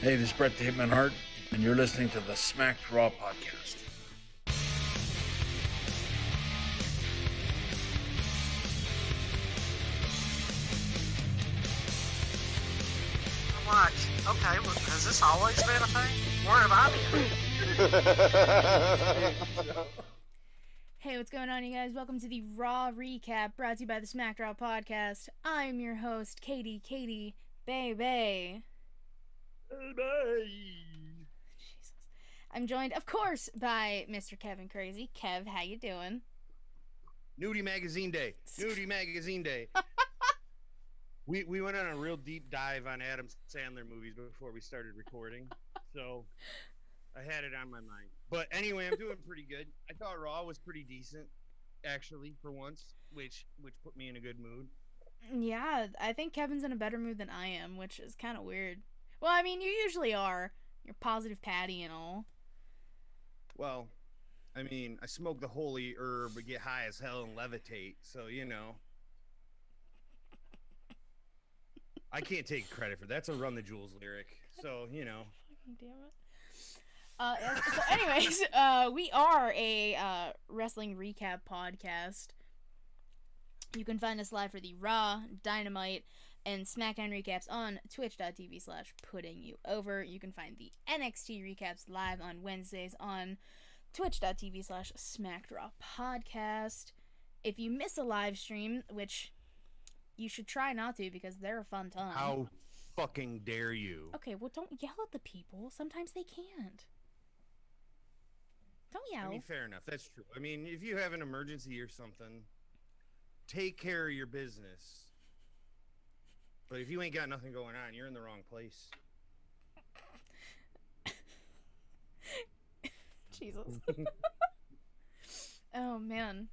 Hey, this is Brett the Hitman Hart, and you're listening to the Smacked Raw podcast. What? Okay, well, has this always been a thing? Where have I been? Hey, what's going on, you guys? Welcome to the Raw Recap, brought to you by the Smacked Raw podcast. I'm your host, Katie, baby. Jesus. I'm joined, of course, by Mr. Kevin Crazy. Kev, how you doing? Nudie Magazine Day. We went on a real deep dive on Adam Sandler movies before we started recording, so I had it on my mind. But anyway, I'm doing pretty good. I thought Raw was pretty decent, actually, for once, which put me in a good mood. Yeah, I think Kevin's in a better mood than I am, which is kind of weird. Well, I mean, you usually are. You're positive Patty and all. Well, I mean, I smoke the holy herb, but get high as hell and levitate, so, you know. I can't take credit for that. That's a Run the Jewels lyric, so, you know. Fucking damn it. So anyways, we are a wrestling recap podcast. You can find us live for the Raw, Dynamite, and SmackDown recaps on twitch.tv/puttingyouover. You can find the NXT recaps live on Wednesdays on twitch.tv/SmackDrawPodcast. If you miss a live stream, which you should try not to because they're a fun time. How fucking dare you? Okay, well, don't yell at the people. Sometimes they can't. Don't yell. I mean, fair enough. That's true. I mean, if you have an emergency or something, take care of your business. But if you ain't got nothing going on, you're in the wrong place. Jesus. Oh, man.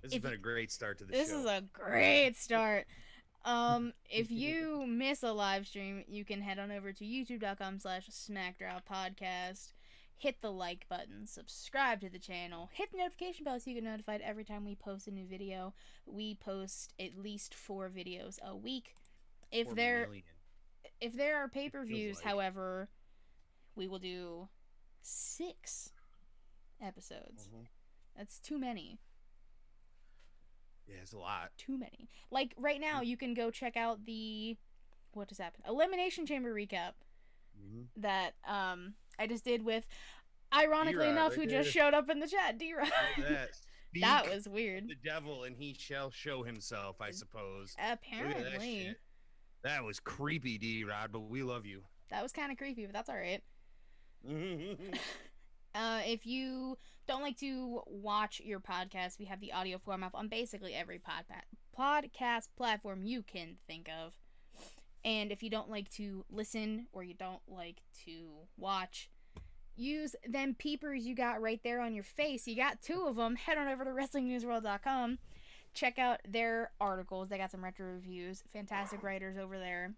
This has been a great start to the show. This is a great start. If you miss a live stream, you can head on over to youtube.com/SmackDrawPodcast. Hit the like button, subscribe to the channel, hit the notification bell so you get notified every time we post a new video. We post at least 4 videos a week. If there are pay-per-views, like. however, we will do 6 episodes. Mm-hmm. That's too many. Yeah, it's a lot. Too many. Like, right now, you can go check out the... What just happened? Elimination Chamber recap that I just did with, ironically D-Rod, enough, right who there. just showed up in the chat, D-Rod. That was weird. The devil, and he shall show himself, I suppose. Apparently. That was creepy, D-Rod, but we love you. That was kind of creepy, but that's alright. If you don't like to watch your podcast, we have the audio form up on basically every podcast platform you can think of. And if you don't like to listen or you don't like to watch, use them peepers you got right there on your face. You got 2 of them. Head on over to WrestlingNewsWorld.com. Check out their articles. They got some retro reviews. Fantastic writers over there.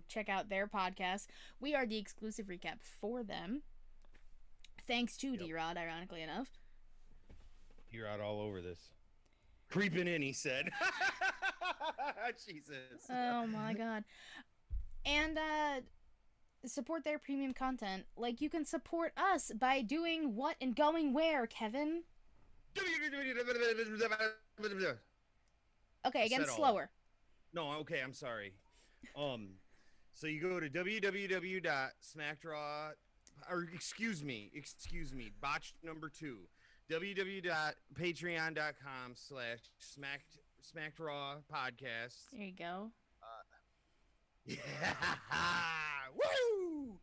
Check out their podcast. We are the exclusive recap for them. Thanks to D-Rod, ironically enough. D-Rod all over this. Creeping in, he said. Jesus. Oh my god. And support their premium content. Like, you can support us by doing what and going where, Kevin? Okay, again, slower. No, okay, I'm sorry. So you go to www.smackdraw, or excuse me, botched number 2, www.patreon.com/SmackDrawPodcast. There you go. Yeah, woo!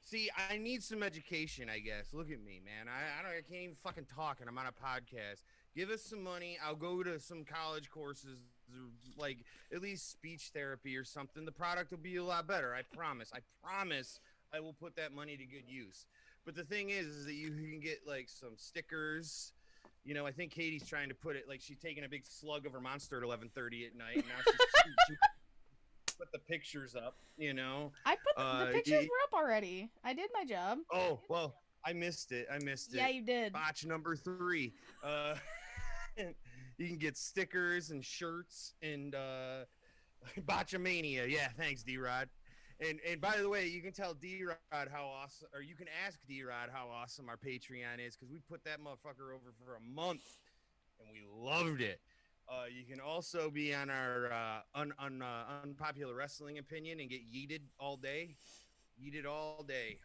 See, I need some education, I guess. Look at me, man. I can't even fucking talk, and I'm on a podcast. Give us some money. I'll go to some college courses, like at least speech therapy or something. The product will be a lot better. I promise. I will put that money to good use. But the thing is that you can get like some stickers. You know, I think Katie's trying to put it like she's taking a big slug of her Monster at 11:30 at night. And now she put the pictures up. You know, I put the pictures were up already. I did my job. Oh well, I missed it. Yeah, you did. Botch number 3. You can get stickers and shirts and Botchamania. Yeah, thanks, D-Rod. And by the way, you can tell D-Rod how awesome, or you can ask D-Rod how awesome our Patreon is, because we put that motherfucker over for a month, and we loved it. You can also be on our unpopular wrestling opinion and get yeeted all day. Yeeted all day.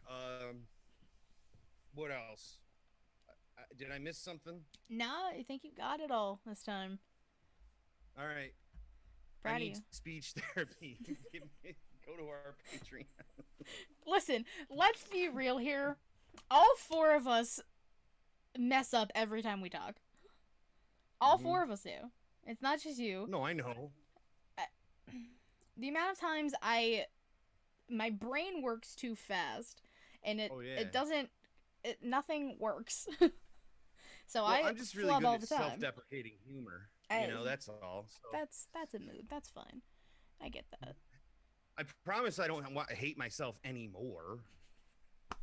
What else? Did I miss something? No, I think you got it all this time. All right. Proud I of need you. speech therapy. Go to our Patreon. Listen, let's be real here. All four of us mess up every time we talk. All four of us do. It's not just you. No, I know. The amount of times my brain works too fast, and it doesn't, nothing works. So well, I'm just really flub good all at the time. self-deprecating humor. That's all. So. That's a mood. That's fine. I get that. I promise I don't hate myself anymore.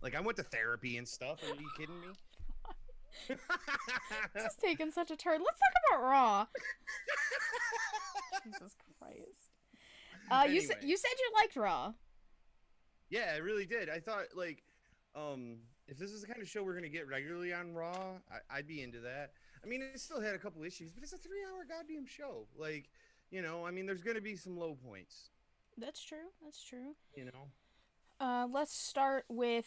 Like, I went to therapy and stuff. Are you kidding me? This is taking such a turn. Let's talk about Raw. Jesus Christ. Anyway. You said you liked Raw. Yeah, I really did. I thought, like, if this is the kind of show we're gonna get regularly on Raw, I'd be into that. I mean, it still had a couple issues, but it's a 3-hour goddamn show. Like, you know, I mean, there's gonna be some low points. That's true. That's true. You know. Let's start with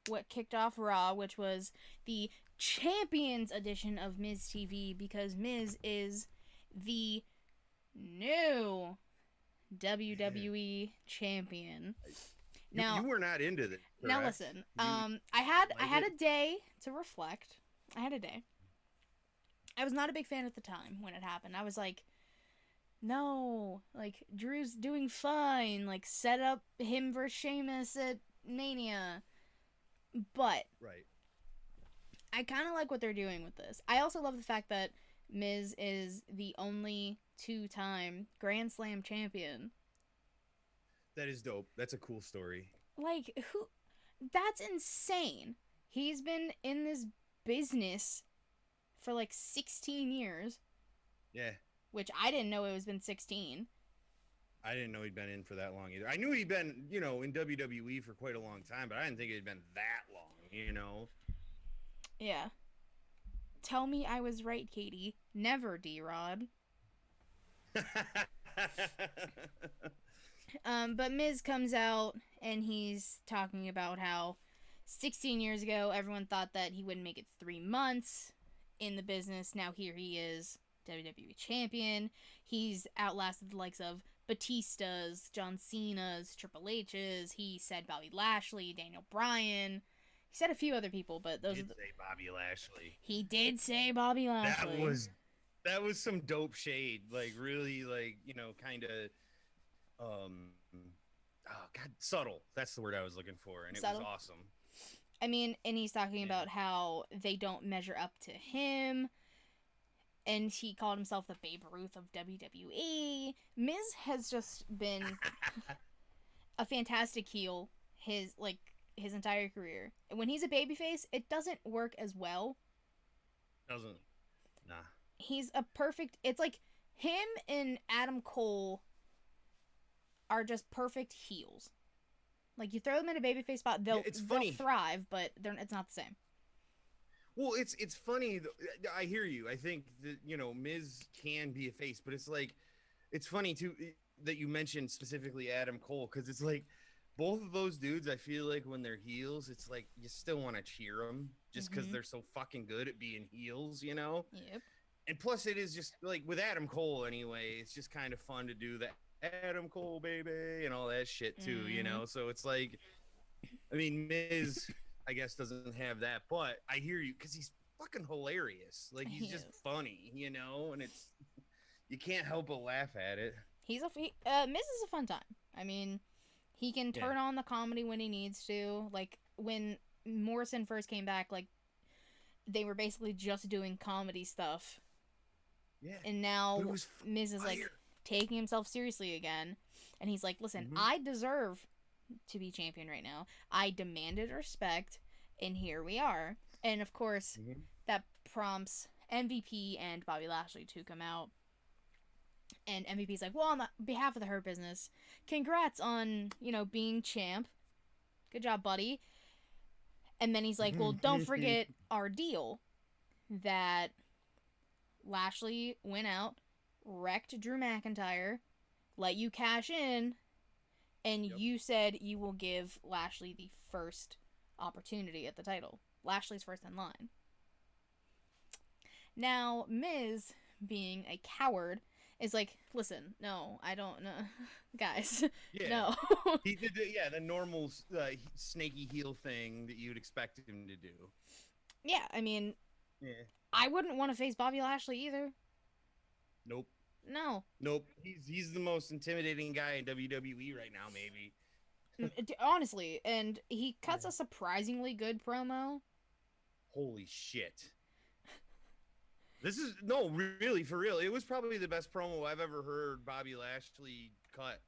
what kicked off Raw, which was the Champions edition of Miz TV, because Miz is the new WWE champion. Now you were not into this. Now listen, I had a day to reflect. I had a day. I was not a big fan at the time when it happened. I was like, no, like, Drew's doing fine. Like, set up him versus Sheamus at Mania. But right. I kind of like what they're doing with this. I also love the fact that Miz is the only 2-time Grand Slam champion. That is dope. That's a cool story. Like, who? That's insane. He's been in this business for like 16 years. Yeah. Which I didn't know it was been 16. I didn't know he'd been in for that long either. I knew he'd been, you know, in WWE for quite a long time, but I didn't think it'd been that long, you know? Yeah. Tell me I was right, Katie. Never, D-Rod. But Miz comes out and he's talking about how 16 years ago everyone thought that he wouldn't make it 3 months in the business. Now here he is, WWE champion. He's outlasted the likes of Batista's, John Cena's, Triple H's. He said Bobby Lashley, Daniel Bryan. He said a few other people, but those. He did say Bobby Lashley. He did say Bobby Lashley. That was some dope shade. Like, really, like, you know, kind of. Oh God, subtle. That's the word I was looking for, and subtle. It was awesome. I mean, and he's talking about how they don't measure up to him, and he called himself the Babe Ruth of WWE. Miz has just been a fantastic heel his entire career. And when he's a babyface, it doesn't work as well. Doesn't. Nah. He's a perfect. It's like him and Adam Cole are just perfect heels. Like, you throw them in a babyface spot, they'll thrive, but it's not the same. Well, it's funny. I hear you. I think that, you know, Miz can be a face, but it's like, it's funny too that you mentioned specifically Adam Cole, because it's like both of those dudes, I feel like when they're heels, it's like you still want to cheer them just because they're so fucking good at being heels, you know? Yep. And plus, it is just like with Adam Cole anyway, it's just kind of fun to do that. Adam Cole, baby, and all that shit too, you know? So it's like, I mean, Miz, I guess, doesn't have that, but I hear you, because he's fucking hilarious. Like, he's just funny, you know? And it's, you can't help but laugh at it. Miz is a fun time. I mean, he can turn on the comedy when he needs to. Like, when Morrison first came back, like, they were basically just doing comedy stuff. Yeah. And now Miz is like taking himself seriously again, and he's like, listen, I deserve to be champion right now. I demanded respect, and here we are. And of course, that prompts MVP and Bobby Lashley to come out And MVP's like, well, on behalf of the Hurt Business, congrats on, being champ. Good job, buddy. And then he's like, well, don't forget our deal that Lashley went out, wrecked Drew McIntyre, let you cash in, and you said you will give Lashley the first opportunity at the title. Lashley's first in line. Now, Miz, being a coward, is like, listen, no, I don't know. Guys, no. He did the normal snaky heel thing that you'd expect him to do. Yeah, I mean, I wouldn't want to face Bobby Lashley either. Nope. No. Nope. He's the most intimidating guy in WWE right now, maybe. Honestly, and he cuts a surprisingly good promo. Holy shit. This is, no, really, for real. It was probably the best promo I've ever heard Bobby Lashley cut.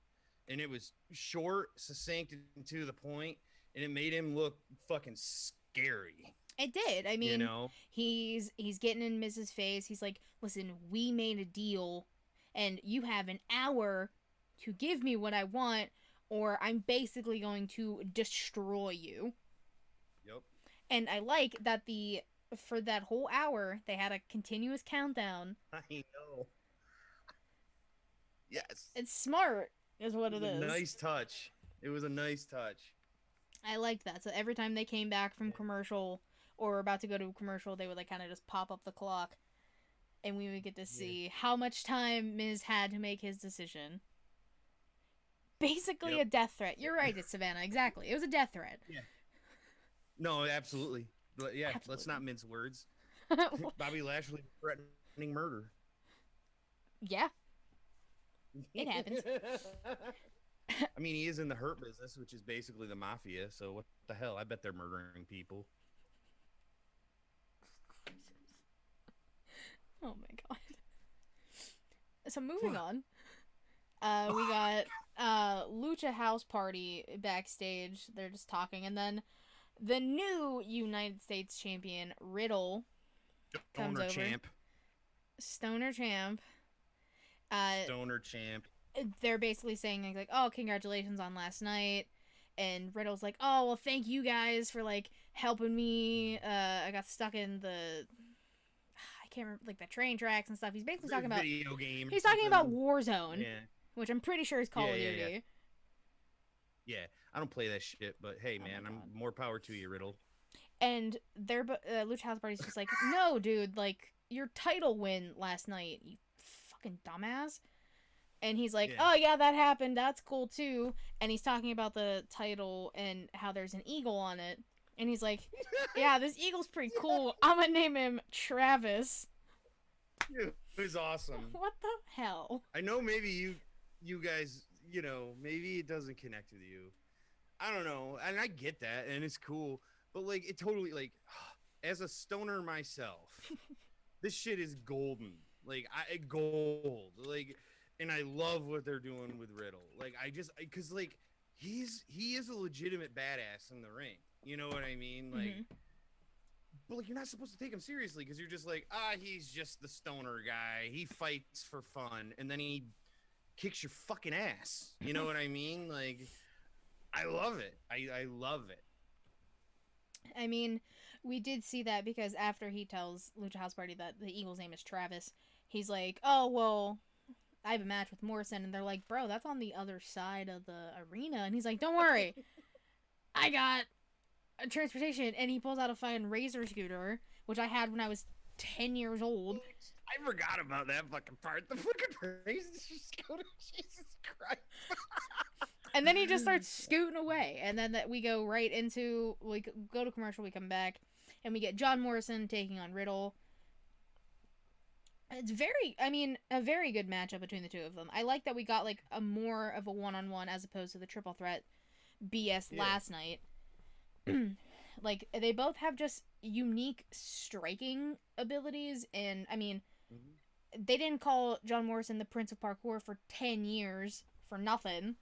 And it was short, succinct, and to the point, and it made him look fucking scary. It did. I mean, he's getting in Miz's face. He's like, listen, we made a deal, and you have an hour to give me what I want, or I'm basically going to destroy you. Yep. And I like that for that whole hour, they had a continuous countdown. I know. Yes. It's smart, is what it is. Nice touch. It was a nice touch. I liked that. So every time they came back from commercial or were about to go to a commercial, they would kind of just pop up the clock, and we would get to see how much time Miz had to make his decision. Basically a death threat. You're right, it's Savannah. Exactly. It was a death threat. Yeah. No, absolutely. But let's not mince words. Bobby Lashley threatening murder. Yeah. It happens. I mean, he is in the Hurt Business, which is basically the mafia, so what the hell? I bet they're murdering people. Oh my god. So moving on. We got Lucha House Party backstage. They're just talking, and then the new United States champion, Riddle, comes over. Stoner Champ. Stoner Champ. They're basically saying, like, oh, congratulations on last night. And Riddle's like, oh, well, thank you guys for, helping me. I got stuck in I can't remember, the train tracks and stuff. He's basically talking about... Video game. He's talking about Warzone, which I'm pretty sure is Call of Duty. Yeah, I don't play that shit, but hey, man, I'm more power to you, Riddle. And their Lucha House Party's just like, no, dude, your title win last night, you fucking dumbass. And he's like, oh, yeah, that happened. That's cool, too. And he's talking about the title and how there's an eagle on it. And he's like, yeah, this eagle's pretty cool. I'm going to name him Travis. Dude, it was awesome. What the hell? I know maybe you guys, maybe it doesn't connect with you. I don't know. And I get that, and it's cool. But, it totally, as a stoner myself, this shit is golden. Gold. And I love what they're doing with Riddle. Because he is a legitimate badass in the ring. You know what I mean? But you're not supposed to take him seriously because you're just he's just the stoner guy. He fights for fun, and then he kicks your fucking ass. You know what I mean? I love it. I love it. I mean, we did see that because after he tells Lucha House Party that the eagle's name is Travis, he's like, oh, well, I have a match with Morrison. And they're like, bro, that's on the other side of the arena. And he's like, don't worry. I got a transportation. And he pulls out a fucking razor scooter, which I had when I was 10 years old. I forgot about that fucking part. The fucking razor scooter. Jesus Christ. And then he just starts scooting away. And then we go right into, we go to commercial, we come back, and we get John Morrison taking on Riddle. It's a very good matchup between the two of them. I like that we got, a more of a one-on-one as opposed to the triple threat BS last night. They both have just unique striking abilities, and, they didn't call John Morrison the Prince of Parkour for 10 years for nothing.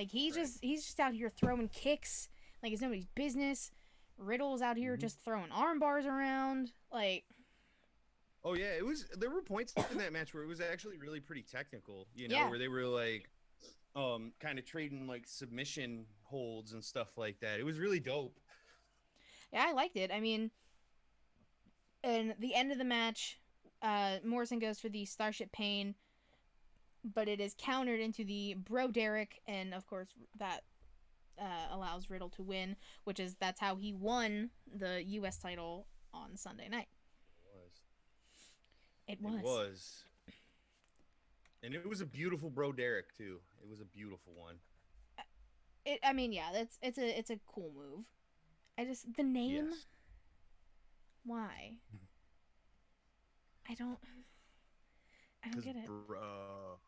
He's just out here throwing kicks like it's nobody's business. Riddle's out here just throwing arm bars around. Oh yeah, it was. There were points in that match where it was actually really pretty technical. You know, Yeah. where they were like, kind of trading like submission holds and stuff like that. It was really dope. Yeah, I liked it. I mean, in the end of the match, Morrison goes for the Starship Pain, but it is countered into the Bro Derek, and of course that allows Riddle to win, that's how he won the U.S. title on Sunday night. It was. It was. And it was a beautiful Bro Derek too. It was a beautiful one. I mean, yeah, it's a cool move. The name. Yes. Why? I don't get it. Bro.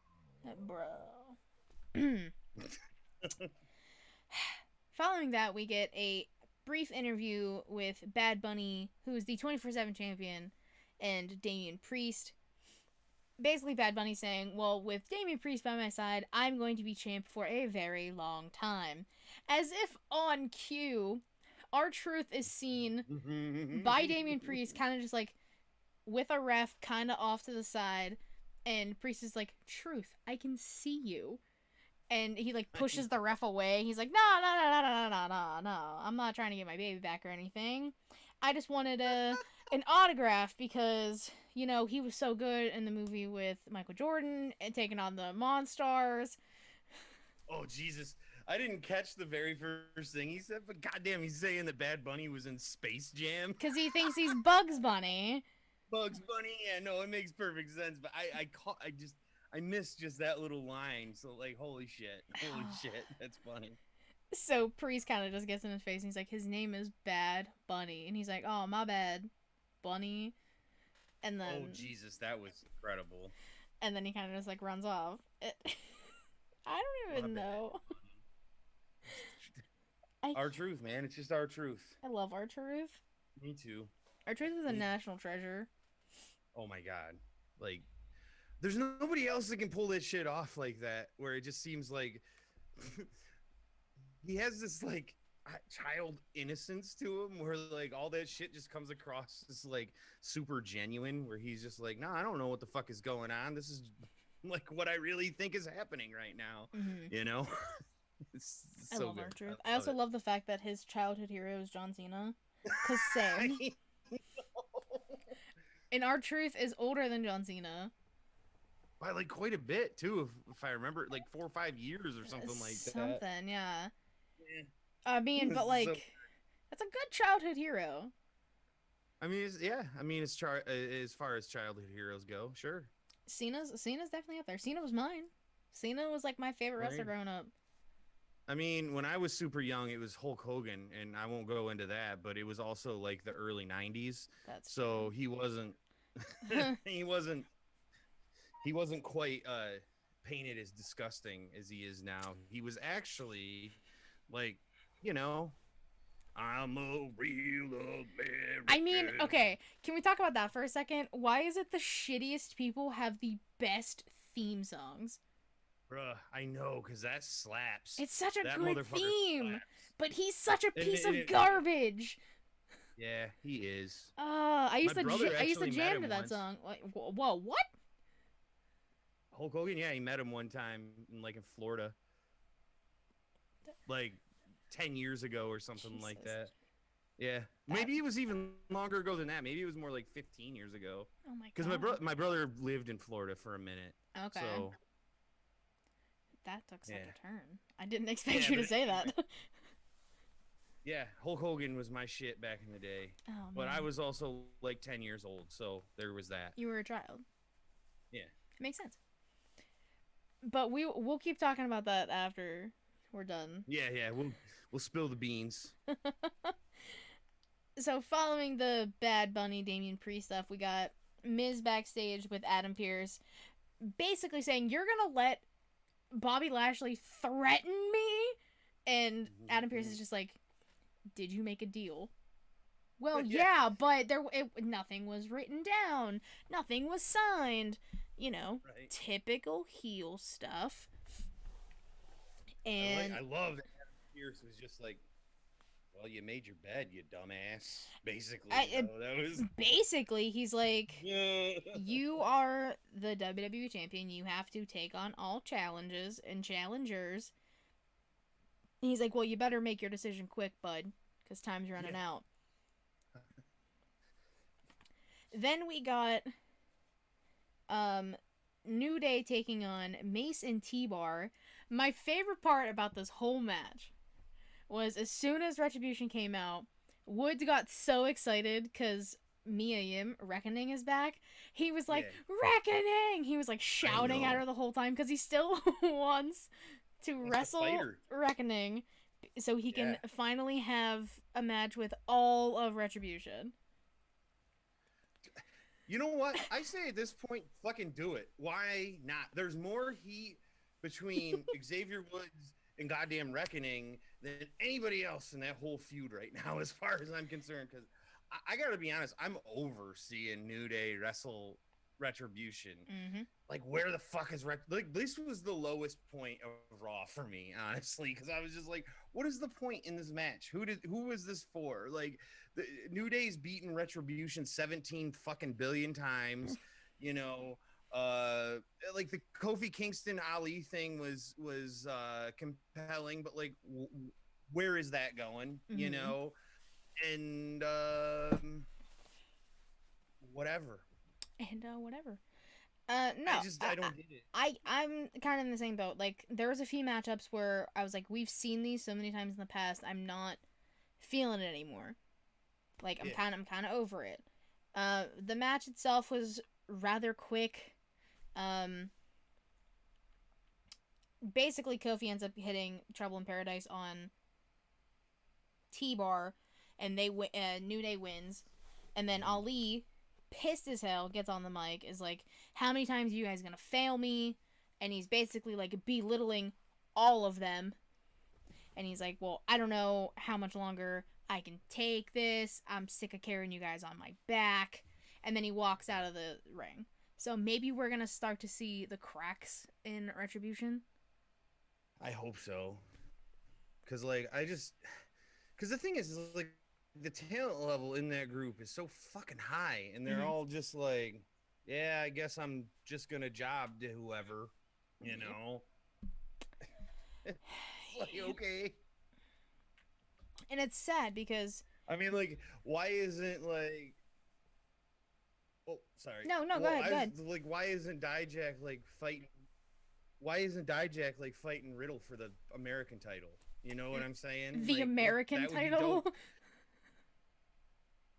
Following that, we get a brief interview with Bad Bunny, who is the 24/7 champion, and Damian Priest. Basically, Bad Bunny saying, well, with Damian Priest by my side, I'm going to be champ for a very long time. As if on cue, R-Truth is seen by Damian Priest, kind of just like with a ref kind of off to the side, and Priest is like, Truth, I can see you. And he like pushes the ref away. He's like, no, I'm not trying to get my baby back or anything. I just wanted an autograph because, you know, he was so good in the movie with Michael Jordan and taking on the Monstars. Oh, Jesus. I didn't catch the very first thing he said, but goddamn, he's saying that Bad Bunny was in Space Jam. Because he thinks he's Bugs Bunny. Bugs Bunny? Yeah, no, it makes perfect sense, but I missed just that little line, so like, holy shit, that's funny. So Priest kind of just gets in his face and he's like, his name is Bad Bunny. And he's like, oh, my bad, Bunny. And then... Oh, Jesus, that was incredible. And then he kind of just like runs off. I don't even know. R-Truth, man. It's just R-Truth. I love R-Truth. Me too. R-Truth is a national treasure. Oh my god. Like, there's nobody else that can pull this shit off like that, where it just seems like he has this like child innocence to him, where like all that shit just comes across as like super genuine, where he's just like, no, I don't know what the fuck is going on. This is like what I really think is happening right now. Mm-hmm. You know? It's I so love good. R-Truth. I also love the fact that his childhood hero is John Cena. Cause same. And R-Truth is older than John Cena. By like quite a bit too, if I remember, like 4 or 5 years or something like that. Something, yeah. I mean, but like, that's a good childhood hero. I mean, as far as childhood heroes go, sure. Cena's definitely up there. Cena was mine. Cena was like my favorite wrestler growing up. I mean, when I was super young, it was Hulk Hogan, and I won't go into that, but it was also like the early 90s. That's so true. He wasn't he wasn't quite painted as disgusting as he is now. He was actually like, you know, I'm a real American. I mean, okay, can we talk about that for a second? Why is it the shittiest people have the best theme songs? Bruh, I know, because that slaps. It's such a that good theme, slaps. but he's such a piece of garbage. Yeah, he is. I used to jam to that song. Like, whoa, what? Hulk Hogan, yeah, he met him one time in Florida. Like 10 years ago or something like that. Yeah. Maybe it was even longer ago than that. Maybe it was more like 15 years ago. Oh my god. Because my brother lived in Florida for a minute. Okay. So that took such a turn. I didn't expect you to say that. Yeah, Hulk Hogan was my shit back in the day. Oh, man. But I was also like 10 years old, so there was that. You were a child. Yeah. Makes sense. But we'll keep talking about that after we're done. Yeah, we'll spill the beans. So following the Bad Bunny Damian Priest stuff, we got Miz backstage with Adam Pearce basically saying, you're gonna let Bobby Lashley threaten me? And Adam Pearce is just like, did you make a deal? Well, yeah, but nothing was written down. Nothing was signed. You know, right. Typical heel stuff. And I love that Adam Pearce was just like, Well, you made your bed, you dumbass. Basically, I- though, that was. Basically, he's like, Yeah. you are the WWE champion. You have to take on all challenges and challengers. And he's like, well, you better make your decision quick, bud, because time's running out. Then we got New Day taking on Mace and T-Bar. My favorite part about this whole match was as soon as Retribution came out, Woods got so excited because Mia Yim, Reckoning, is back. He was like, Reckoning! He was like shouting at her the whole time because he still wants to wrestle Reckoning so he can finally have a match with all of Retribution. You know what? I say at this point, fucking do it. Why not? There's more heat between Xavier Woods and goddamn Reckoning than anybody else in that whole feud right now, as far as I'm concerned. Because I gotta be honest, I'm over seeing New Day wrestle Retribution. Mm-hmm. Like, where the fuck is like, this was the lowest point of Raw for me, honestly, because I was just like, what is the point in this match? Who was this for? Like, the New Day's beaten Retribution 17 fucking billion times, you know. Like the Kofi Kingston Ali thing was compelling, but like, where is that going? Mm-hmm. You know, and whatever. And whatever. No, I don't get it. I'm kind of in the same boat. Like, there was a few matchups where I was like, we've seen these so many times in the past. I'm not feeling it anymore. Like, I'm kind of over it. The match itself was rather quick. Basically, Kofi ends up hitting Trouble in Paradise on T-Bar, and New Day wins. And then Ali, pissed as hell, gets on the mic, is like, how many times are you guys gonna fail me? And he's basically like belittling all of them. And he's like, well, I don't know how much longer I can take this. I'm sick of carrying you guys on my back. And then he walks out of the ring. So maybe we're gonna start to see the cracks in Retribution. I hope so. Cause like, cause the thing is like, the talent level in that group is so fucking high, and they're all just like, yeah, I guess I'm just gonna job to whoever, you know. It's like, okay. And it's sad because I mean, like, why isn't like? Oh, sorry. No, go ahead. Like, why isn't Dijak like fighting? Why isn't Dijak like fighting Riddle for the American title? You know what I'm saying? The like, American title.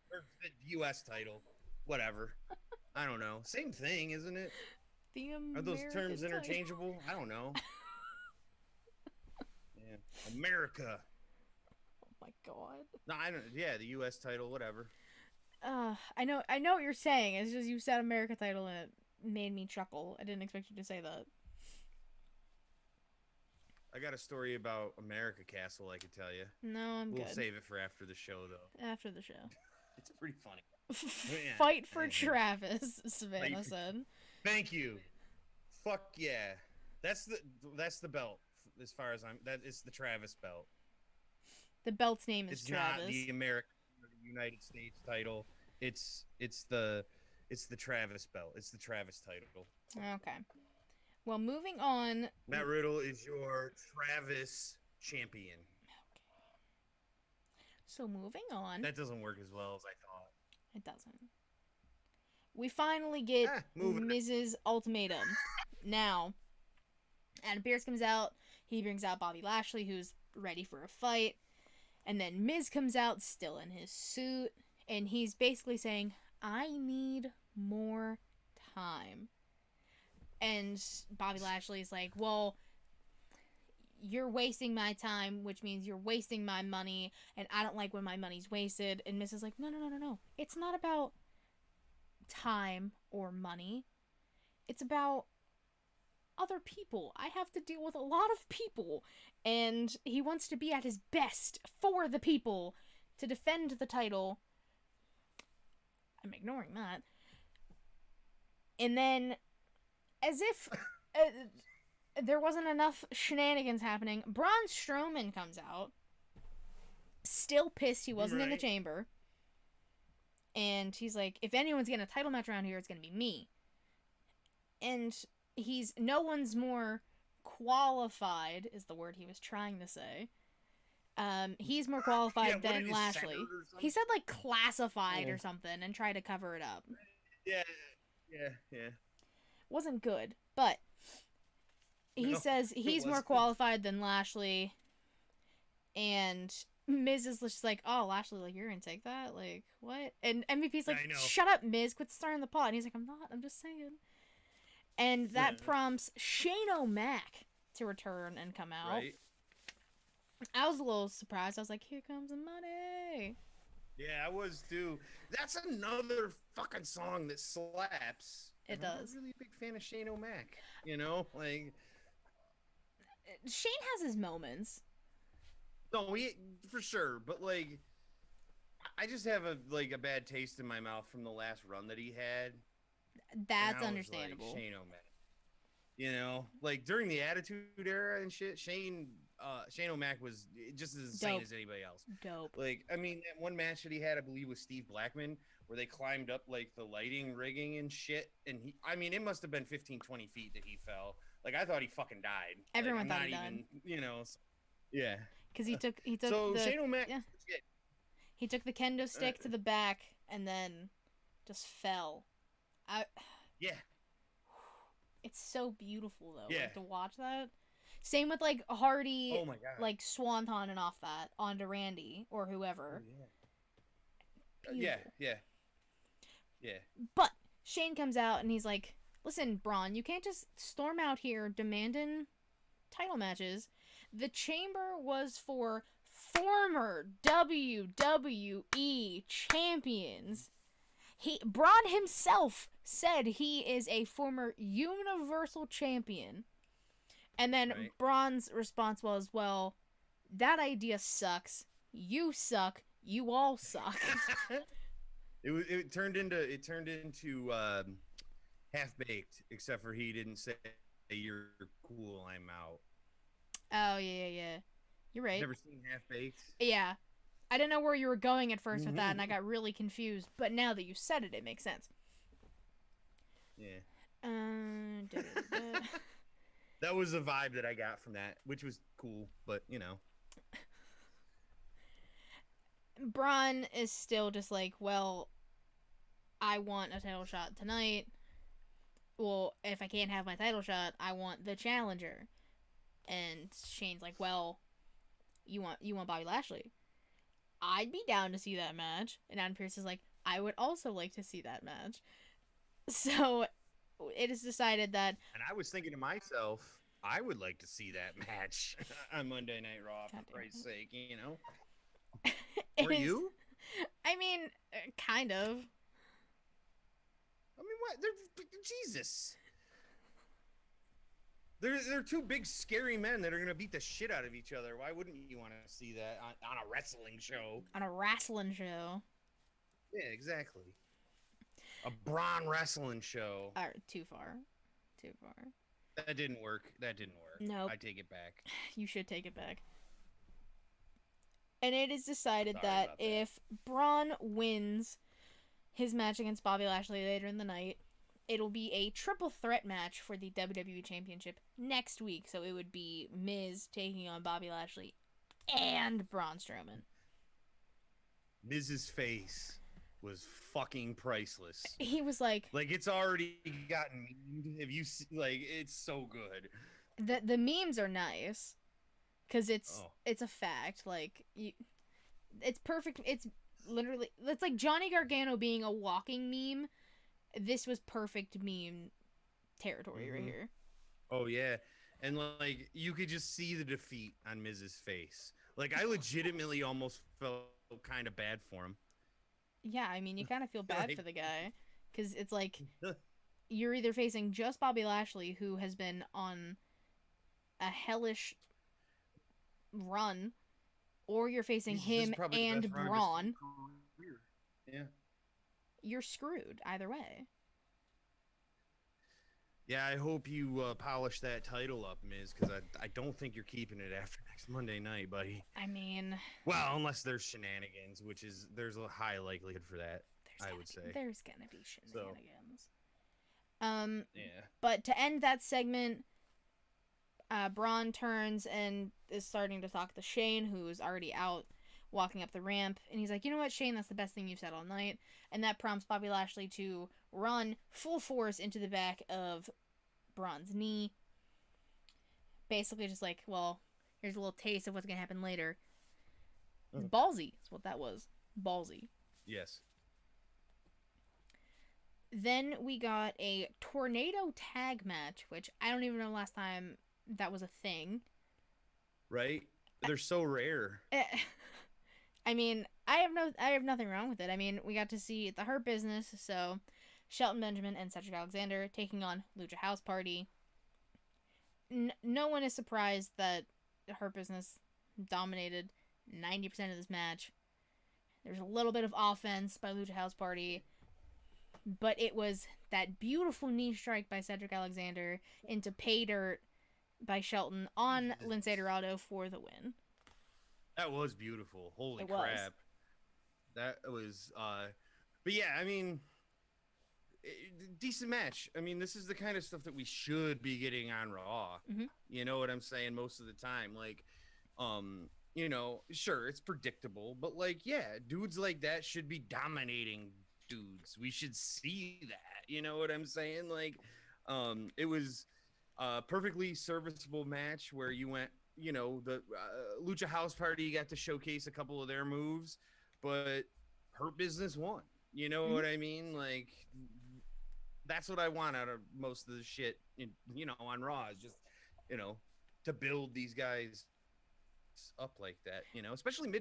Or the U.S. title, whatever. I don't know. Same thing, isn't it? Are those terms interchangeable? I don't know. Yeah, America. Oh my god. No, I don't. Yeah, the U.S. title, whatever. I know what you're saying. It's just you said America title and it made me chuckle. I didn't expect you to say that. I got a story about America Castle I could tell you. No, I'm good. We'll save it for after the show, though. After the show. It's pretty funny. Fight for Travis, Savannah said. Thank you. Fuck yeah. That's the belt. As far as it's the Travis belt. The belt's name is Travis. It's not the American or the United States title. It's the Travis belt. It's the Travis title. Okay. Well, moving on. Matt Riddle is your Travis champion. Okay. So moving on. That doesn't work as well as I thought. It doesn't. We finally get Mrs. Ultimatum. Now, Adam Pearce comes out. He brings out Bobby Lashley, who's ready for a fight. And then Miz comes out, still in his suit. And he's basically saying, I need more time. And Bobby Lashley's like, well, you're wasting my time, which means you're wasting my money, and I don't like when my money's wasted. And Miz is like, no. It's not about time or money. It's about other people. I have to deal with a lot of people. And he wants to be at his best for the people to defend the title. I'm ignoring that. And then, as if there wasn't enough shenanigans happening, Braun Strowman comes out, still pissed he wasn't in the Right. chamber. And he's like, if anyone's getting a title match around here, it's going to be me. And no one's more qualified, is the word he was trying to say. He's more qualified Yeah, what than did he Lashley. sound or something? He said like classified Oh. or something and tried to cover it up. Yeah. Wasn't good, but he No, says it he's more wasn't. qualified than Lashley. And Miz is just like, oh, Lashley, like, you're gonna take that? Like, what? And MVP's like, I know. shut up, Miz, quit stirring the pot. And he's like, I'm not, I'm just saying. And that prompts Shane O'Mac to return and come out. Right. I was a little surprised. I was like, here comes the money. Yeah, I was too. That's another fucking song that slaps. It And does. I'm a really big fan of Shane O'Mac. You know, like Shane has his moments. no, for sure. But like, I just have a bad taste in my mouth from the last run that he had. That's And I was understandable. like, Shane O'Mac. You know, like during the Attitude Era and shit, Shane O'Mac was just as insane Dope. as anybody else. Dope. Like, I mean, that one match that he had, I believe, with Steve Blackman, where they climbed up like the lighting rigging and shit, and it must have been 15, 20 feet that he fell. Like, I thought he fucking died. Everyone like, thought he died. You know, yeah. Because he took So the, Shane O'Mac, yeah. shit. He took the kendo stick to the back and then just fell. Yeah. It's so beautiful though, Yeah. like to watch that. Same with like Hardy, Oh my god. like swantoning off that onto Randy or whoever. Oh, yeah. Yeah. But Shane comes out and he's like, "Listen, Braun, you can't just storm out here demanding title matches. The chamber was for former WWE champions." Braun himself said he is a former Universal Champion. And then Right. Braun's response was, well, that idea sucks. You suck. You all suck. It turned into half baked, except for he didn't say you're cool, I'm out. Oh, yeah. You're right. Never seen Half Baked? Yeah. I didn't know where you were going at first with that, and I got really confused. But now that you said it, it makes sense. Yeah. Da-da-da-da. That was the vibe that I got from that, which was cool, but you know. Braun is still just like, well, I want a title shot tonight. Well, if I can't have my title shot, I want the challenger. And Shane's like, well, you want Bobby Lashley. I'd be down to see that match. And Adam Pearce is like, I would also like to see that match. So it is decided that... And I was thinking to myself, I would like to see that match on Monday Night Raw, for Christ's sake, you know? Were you? I mean, kind of. I mean, what? Jesus. They're two big, scary men that are going to beat the shit out of each other. Why wouldn't you want to see that on a wrestling show? On a wrestling show. Yeah, exactly. A Braun wrestling show. Too far. That didn't work. Nope. I take it back. You should take it back. And it is decided Sorry that about that. if Braun wins his match against Bobby Lashley later in the night, it'll be a triple threat match for the WWE Championship next week. So it would be Miz taking on Bobby Lashley and Braun Strowman. Miz's face was fucking priceless. He was like it's already gotten memed. If you see, it's so good. the memes are nice because it's a fact. It's perfect. It's literally like Johnny Gargano being a walking meme. This was perfect meme territory right here. Oh yeah, and you could just see the defeat on Miz's face. I legitimately almost felt kind of bad for him. Yeah, I mean, you kind of feel bad for the guy because it's like you're either facing just Bobby Lashley, who has been on a hellish run, or you're facing him and Braun. Yeah. You're screwed either way. Yeah, I hope you polish that title up, Miz, because I don't think you're keeping it after next Monday night, buddy. I mean, Well, unless there's shenanigans, there's a high likelihood for that. I would say. there's gonna be shenanigans. Yeah. But to end that segment, Braun turns and is starting to talk to Shane, who is already out walking up the ramp, and he's like, "You know what, Shane? That's the best thing you've said all night." And that prompts Bobby Lashley to run full force into the back of Braun's knee. Basically, just like, well, here's a little taste of what's gonna happen later. Ballsy is what that was. Ballsy. Yes. Then we got a tornado tag match, which I don't even know last time that was a thing. Right? They're so rare. I mean, I have nothing wrong with it. I mean, we got to see the Hurt Business, so Shelton Benjamin and Cedric Alexander taking on Lucha House Party. No one is surprised that the Hurt Business dominated 90% of this match. There's a little bit of offense by Lucha House Party, but it was that beautiful knee strike by Cedric Alexander into pay dirt by Shelton on Lince Dorado for the win. That was beautiful. Holy It crap. was. That was but yeah, I mean, decent match. I mean, this is the kind of stuff that we should be getting on Raw. Mhm. You know what I'm saying? Most of the time, like, you know, sure, it's predictable, but like, yeah, dudes like that should be dominating dudes. We should see that. You know what I'm saying? Like, it was a perfectly serviceable match where you went, you know, the Lucha House Party got to showcase a couple of their moves, but Hurt Business won. You know what I mean? Like, that's what I want out of most of the shit, you know, on Raw is just, you know, to build these guys up like that, you know, especially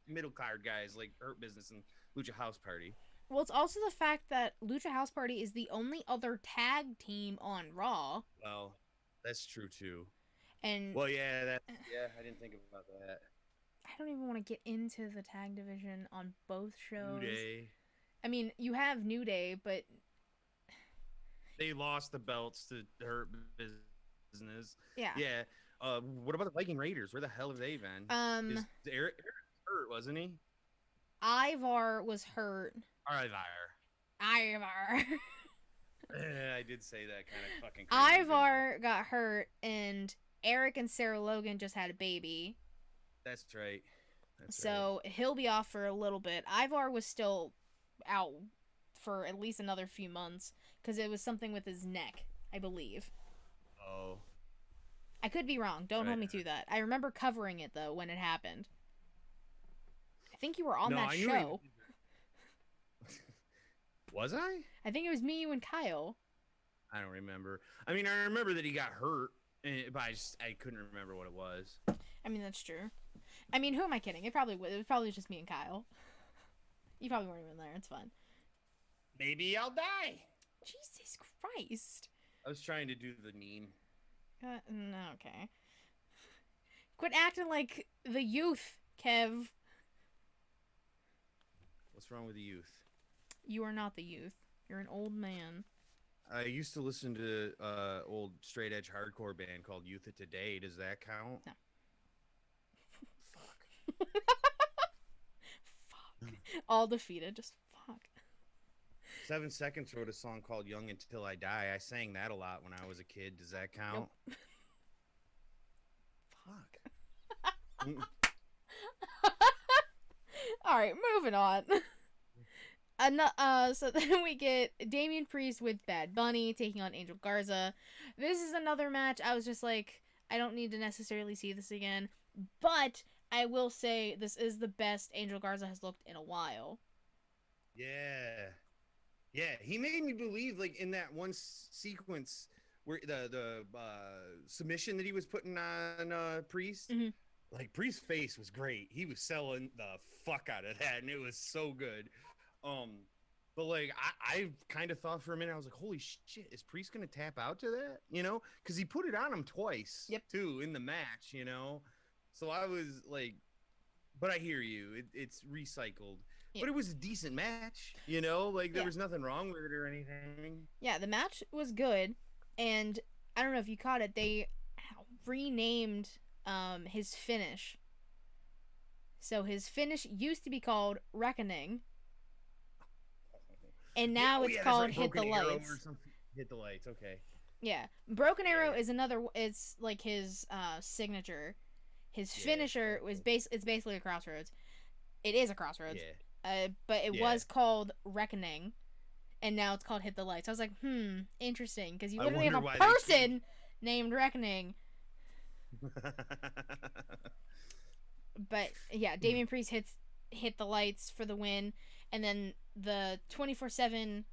middle card guys like Hurt Business and Lucha House Party. Well, it's also the fact that Lucha House Party is the only other tag team on Raw. Well, that's true too. And well, yeah, I didn't think about that. I don't even want to get into the tag division on both shows. New Day. I mean, you have New Day, but they lost the belts to Hurt Business. Yeah. Yeah. What about the Viking Raiders? Where the hell have they been? Is Eric hurt, wasn't he? Ivar was hurt. Ivar. I did say that kind of fucking crazy. Ivar got hurt, and Eric and Sarah Logan just had a baby. That's right. So he'll be off for a little bit. Ivar was still out for at least another few months because it was something with his neck, I believe. Oh. I could be wrong. Don't hold me to that. I remember covering it, though, when it happened. I think you were on that show. Was I? I think it was me, you, and Kyle. I don't remember. I mean, I remember that he got hurt, but I couldn't remember what it was. I mean, that's true. I mean, who am I kidding? It was probably just me and Kyle. You probably weren't even there. It's fine. Maybe I'll die. Jesus Christ. I was trying to do the meme. No, okay. Quit acting like the youth, Kev. What's wrong with the youth? You are not the youth. You're an old man. I used to listen to old straight edge hardcore band called Youth of Today. Does that count? No. Fuck. Fuck. All defeated. Just fuck. 7 Seconds wrote a song called Young Until I Die. I sang that a lot when I was a kid. Does that count? Nope. Fuck. All right, moving on. So then we get Damian Priest with Bad Bunny taking on Angel Garza. This is another match. I was just like, I don't need to necessarily see this again, but I will say this is the best Angel Garza has looked in a while. Yeah, he made me believe, like, in that one sequence where the submission that he was putting on Priest, like, Priest's face was great. He was selling the fuck out of that, and it was so good. But like, I kind of thought for a minute, I was like, holy shit, is Priest gonna tap out to that? You know, because he put it on him twice, too, in the match. You know, so I was like, but I hear you. It's recycled. But it was a decent match, you know? Like, there was nothing wrong with it or anything. Yeah, the match was good. And I don't know if you caught it. They renamed his finish. So his finish used to be called Reckoning, and now it's called right. Hit the Broken Arrow Lights. or something. Hit the Lights. Okay. Yeah, Broken Arrow Yeah. is another. It's like his signature. His Yeah. finisher was It's basically a Crossroads. It is a Crossroads. Yeah. But it Yeah. was called Reckoning, and now it's called Hit the Lights. I was like, interesting, because you I literally have wonder a why they person named Reckoning. But yeah, Damian Priest hit the lights for the win, and then the 24/7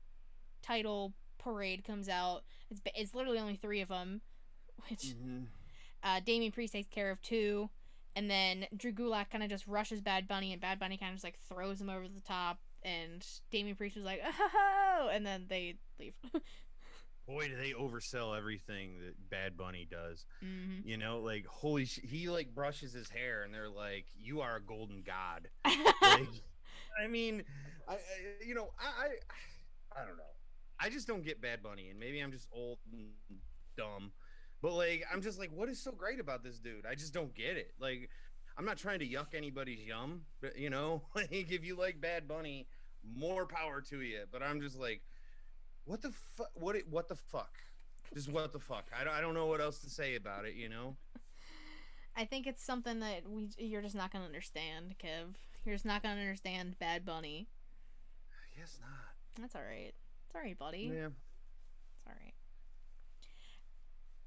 title parade comes out. It's literally only 3 of them, which Damian Priest takes care of 2, and then Drew Gulak kind of just rushes Bad Bunny, and Bad Bunny kind of just like throws him over the top, and Damian Priest was like, oh, and then they leave. Boy, do they oversell everything that Bad Bunny does. Mm-hmm. You know, like holy shit, he like brushes his hair, and they're like, "You are a golden god." Like, I mean, I you know, I don't know. I just don't get Bad Bunny, and maybe I'm just old and dumb, but like, I'm just like, what is so great about this dude? I just don't get it. Like, I'm not trying to yuck anybody's yum, but you know, like if you like Bad Bunny, more power to you. But I'm just like, what the fuck? What the fuck? Just what the fuck? I don't know what else to say about it. You know. I think it's something that you're just not gonna understand, Kev. You're just not gonna understand Bad Bunny. I guess not. That's all right. It's all right, buddy. Yeah. It's all right.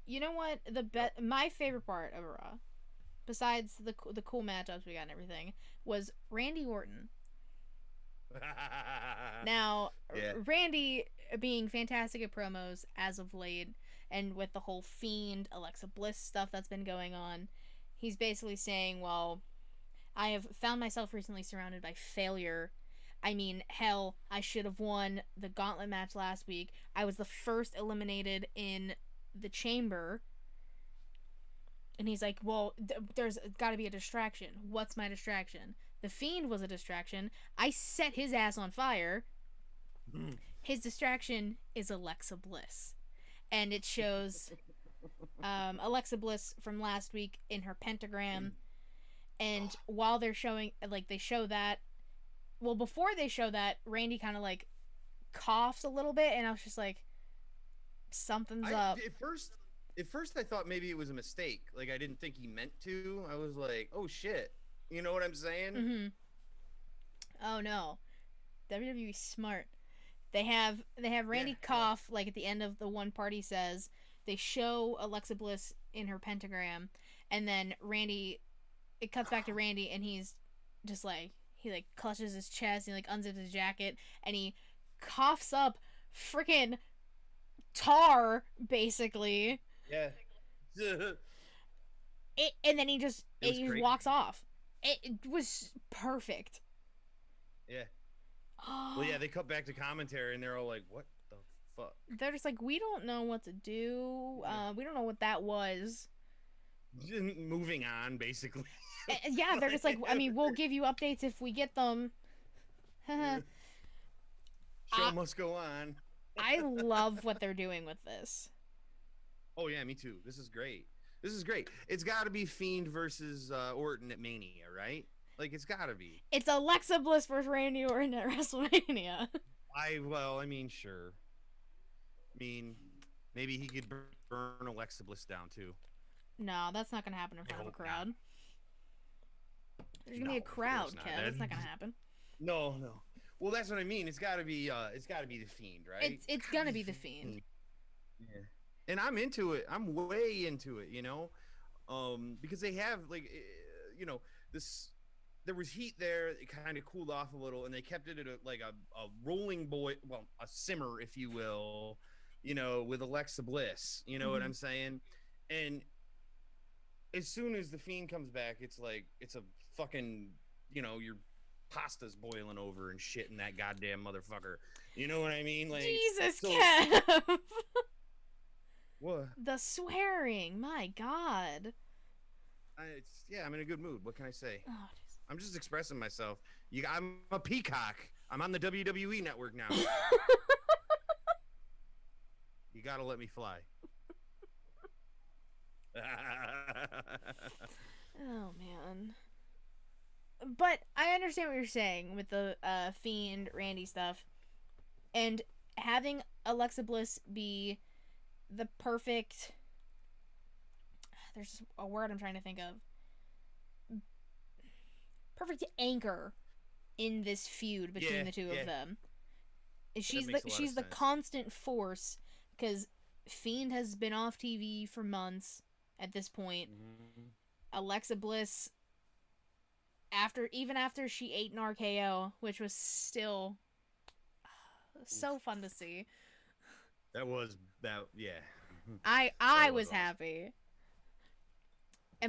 You know what? My favorite part of Raw, besides the cool matchups we got and everything, was Randy Orton. Now, Yeah. Randy being fantastic at promos as of late, and with the whole Fiend, Alexa Bliss stuff that's been going on, he's basically saying, well, I have found myself recently surrounded by failure. I mean, hell, I should have won the gauntlet match last week. I was the first eliminated in the chamber. And he's like, well, there's got to be a distraction. What's my distraction? The Fiend was a distraction. I set his ass on fire. His distraction is Alexa Bliss. And it shows Alexa Bliss from last week in her pentagram. And while they're showing, like, they show that, well, before they show that, Randy kind of, like, coughs a little bit, and I was just like, something's up. At first, I thought maybe it was a mistake. Like, I didn't think he meant to. I was like, oh, shit. You know what I'm saying? Mm-hmm. Oh, no. WWE smart. They have Randy cough, like, at the end of the one part he says. They show Alexa Bliss in her pentagram, and then Randy, it cuts back to Randy, and he's just like, he like clutches his chest, and he like unzips his jacket, and he coughs up freaking tar, basically. Yeah. And then he just crazy. walks off. It was perfect. Yeah. Well, yeah, they cut back to commentary, and they're all like, what the fuck? They're just like, we don't know what to do. We don't know what that was. Moving on, basically. Yeah, they're just like, I mean, we'll give you updates if we get them. Show must go on. I love what they're doing with this. Oh, yeah, me too. This is great. This is great. It's got to be Fiend versus Orton at Mania, right? Like, it's got to be. It's Alexa Bliss versus Randy Orton at WrestleMania. I mean, sure. I mean, maybe he could burn Alexa Bliss down, too. No, that's not going to happen in front of a crowd. Not. There's going to be a crowd, Kev. That's not going to happen. No. Well, that's what I mean. It's got to be the Fiend, right? It's going to be the Fiend. Yeah. And I'm into it. I'm way into it, you know? Because they have, like, you know, this... There was heat there. It kind of cooled off a little, and they kept it at a rolling a simmer, if you will, you know, with Alexa Bliss. You know what I'm saying? And as soon as the Fiend comes back, it's like it's a fucking, you know, your pasta's boiling over and shit in that goddamn motherfucker. You know what I mean? Like, Jesus, Kev. What? The swearing, my God. I'm in a good mood. What can I say? Oh, I'm just expressing myself. I'm a peacock. I'm on the WWE network now. You gotta let me fly. Oh man. But I understand what you're saying with the Fiend Randy stuff, and having Alexa Bliss be the perfect. There's a word I'm trying to think of. Perfect anchor in this feud between the two of them. She's the constant force, because Fiend has been off TV for months at this point. Mm-hmm. Alexa Bliss, after she ate an RKO, which was still so fun to see. That was that. Yeah. I was was awesome. happy.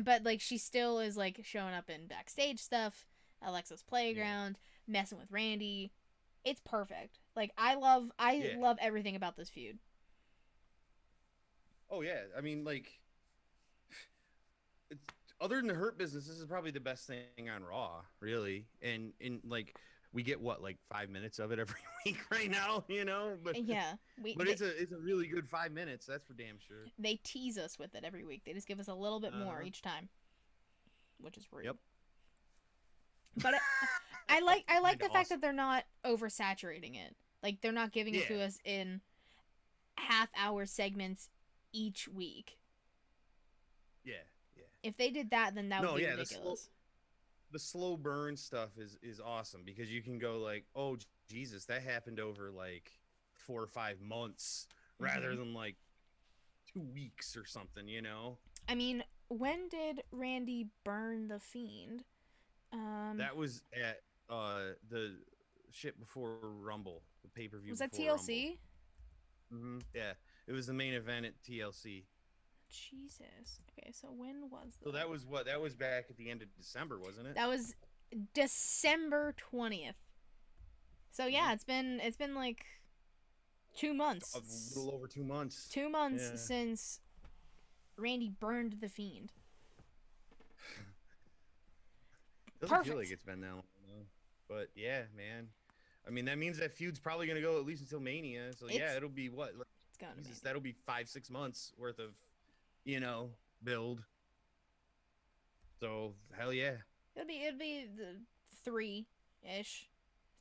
But like, she still is like showing up in backstage stuff, Alexa's playground, messing with Randy. It's perfect. Like, I love everything about this feud. Oh yeah, I mean, like, it's, other than the Hurt Business, this is probably the best thing on Raw, really. And in like, we get what, like 5 minutes of it every week right now, you know. Yeah, it's a really good 5 minutes. That's for damn sure. They tease us with it every week. They just give us a little bit more each time, which is rude. Yep. But I like the fact that they're not oversaturating it. Like, they're not giving it to us in half-hour segments each week. Yeah. If they did that, then that would be ridiculous. The slow burn stuff is awesome, because you can go like, oh Jesus, that happened over like 4 or 5 months rather than like 2 weeks or something, you know. I mean, when did Randy burn the Fiend? That was at the shit before Rumble, the pay-per-view. Was that TLC? Mm-hmm. Yeah, it was the main event at TLC. Jesus. Okay, so when was that? So that was what? That was back at the end of December, wasn't it? That was December 20th. So yeah, it's been like 2 months. A little over 2 months. 2 months since Randy burned the Fiend. Doesn't feel like it's been that long, though. But yeah, man. I mean, that means that feud's probably gonna go at least until Mania. So yeah, it'll be what? Like, it's gonna be. That'll be 5-6 months worth of, build. So hell yeah. It'll be the 3-ish.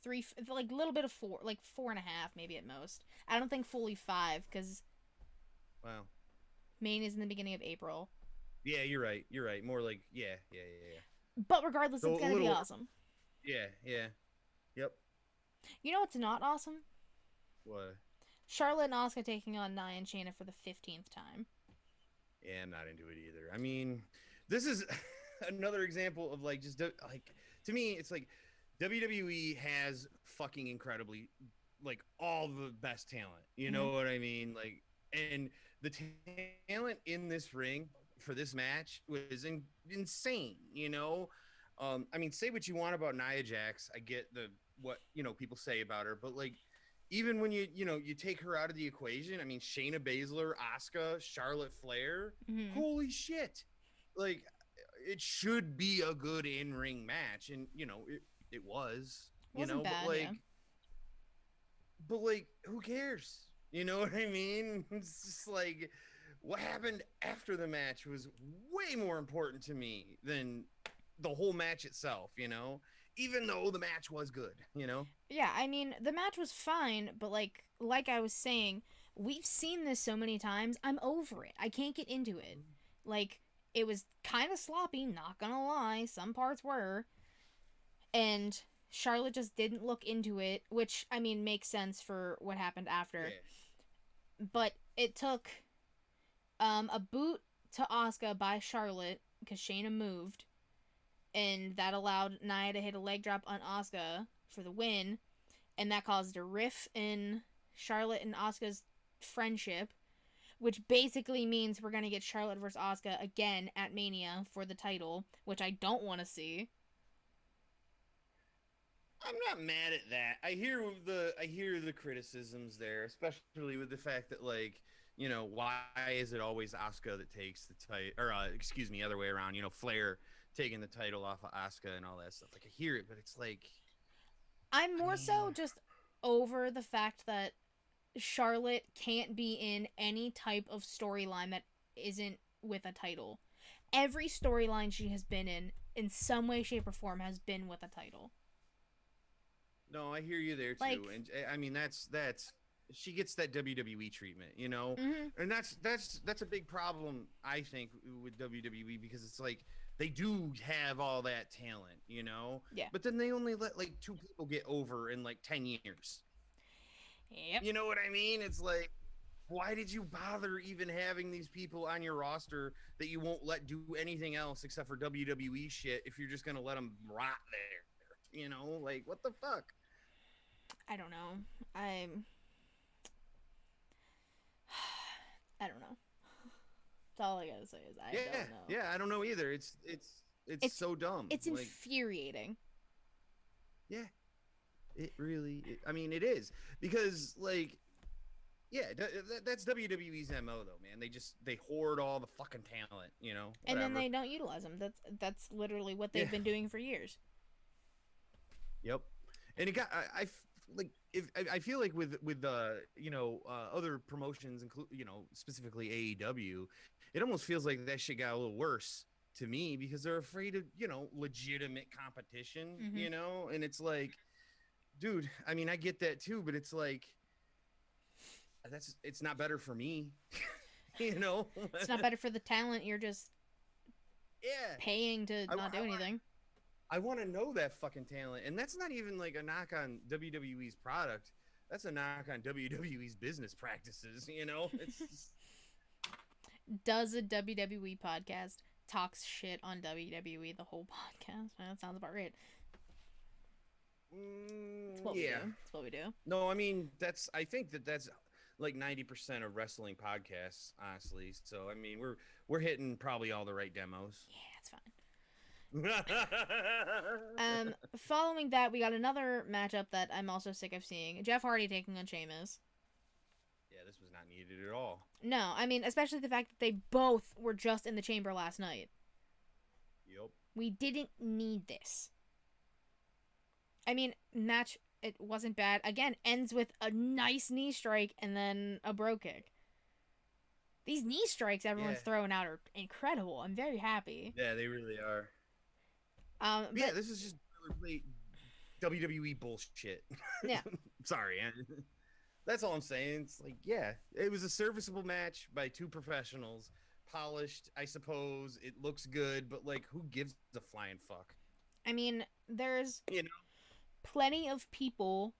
3, like a little bit of 4, like 4.5 maybe at most. I don't think fully 5, because wow, Mania's in the beginning of April. Yeah, you're right. More like yeah. But regardless, so it's gonna be awesome. Yeah. Yep. You know what's not awesome? What? Charlotte and Asuka taking on Nia and Shayna for the 15th time. Yeah, I'm not into it either. I mean, this is another example of like, just like, to me, it's like WWE has fucking incredibly, like, all the best talent. You know what I mean? Like, and the talent in this ring for this match was insane. You know, I mean, say what you want about Nia Jax. I get what people say about her, but like, even when you take her out of the equation, I mean, Shayna Baszler, Asuka, Charlotte Flair, holy shit! Like, it should be a good in-ring match, and it was. Wasn't bad, but like, who cares? You know what I mean? It's just like, what happened after the match was way more important to me than the whole match itself, even though the match was good, Yeah, I mean, the match was fine, but like I was saying, we've seen this so many times, I'm over it. I can't get into it. Like, it was kind of sloppy, not gonna lie, some parts were. And Charlotte just didn't look into it, which, I mean, makes sense for what happened after. Yeah. But it took a boot to Asuka by Charlotte, because Shayna moved, and that allowed Nia to hit a leg drop on Asuka for the win, and that caused a rift in Charlotte and Asuka's friendship, which basically means we're going to get Charlotte versus Asuka again at Mania for the title, which I don't want to see. I'm not mad at that. I hear the criticisms there, especially with the fact that, like, why is it always Asuka that takes the title, or excuse me, other way around, Flair taking the title off of Asuka and all that stuff. Like, I hear it, but it's like, I'm more so just over the fact that Charlotte can't be in any type of storyline that isn't with a title. Every storyline she has been in some way, shape, or form, has been with a title. No, I hear you there too, Like- and I mean that's she gets that WWE treatment, you know, Mm-hmm. and that's a big problem I think with WWE, because it's like they do have all that talent, you know, Yeah. but then they only let like 2 people get over in like 10 years. Yep. You know what I mean? It's like, why did you bother even having these people on your roster that you won't let do anything else except for WWE shit if you're just gonna let them rot there? You know, like what the fuck? I don't know. I don't know. That's all I gotta say is I don't know. Yeah, I don't know either. It's so dumb. It's like, infuriating. yeah, it really. I mean, it is, because like, yeah, that's WWE's MO though, man. They hoard all the fucking talent, you know. And then whatever. they don't utilize them. That's literally what they've Yeah. been doing for years. Yep, and it got like if I feel like with other promotions, specifically AEW, it almost feels like that shit got a little worse to me because they're afraid of legitimate competition, Mhm. and it's like, dude, I mean I get that too, but it's like it's not better for me, It's not better for the talent. You're just yeah, paying to not do anything. I want to know that fucking talent, and that's not even like a knock on WWE's product. That's a knock on WWE's business practices. It's just, Does a WWE podcast talks shit on WWE the whole podcast? That sounds about right. That's what we do. That's what we do. No, I mean I think that's like 90% of wrestling podcasts, honestly. So I mean we're hitting probably all the right demos. Yeah, it's fine. Following that, we got another matchup that I'm also sick of seeing. Jeff Hardy taking on Sheamus. Yeah, this was not needed at all. No, I mean, especially the fact that they both were just in the chamber last night. Yep. We didn't need this. I mean, match, it wasn't bad. Again, ends with a nice knee strike and then a bro kick. These knee strikes everyone's throwing out are incredible. I'm very happy. Yeah, they really are. But yeah, this is just really WWE bullshit. Yeah. Sorry. That's all I'm saying. It's like, yeah, it was a serviceable match by 2 professionals, polished, I suppose. It looks good, but like, who gives a flying fuck? I mean, there's plenty of people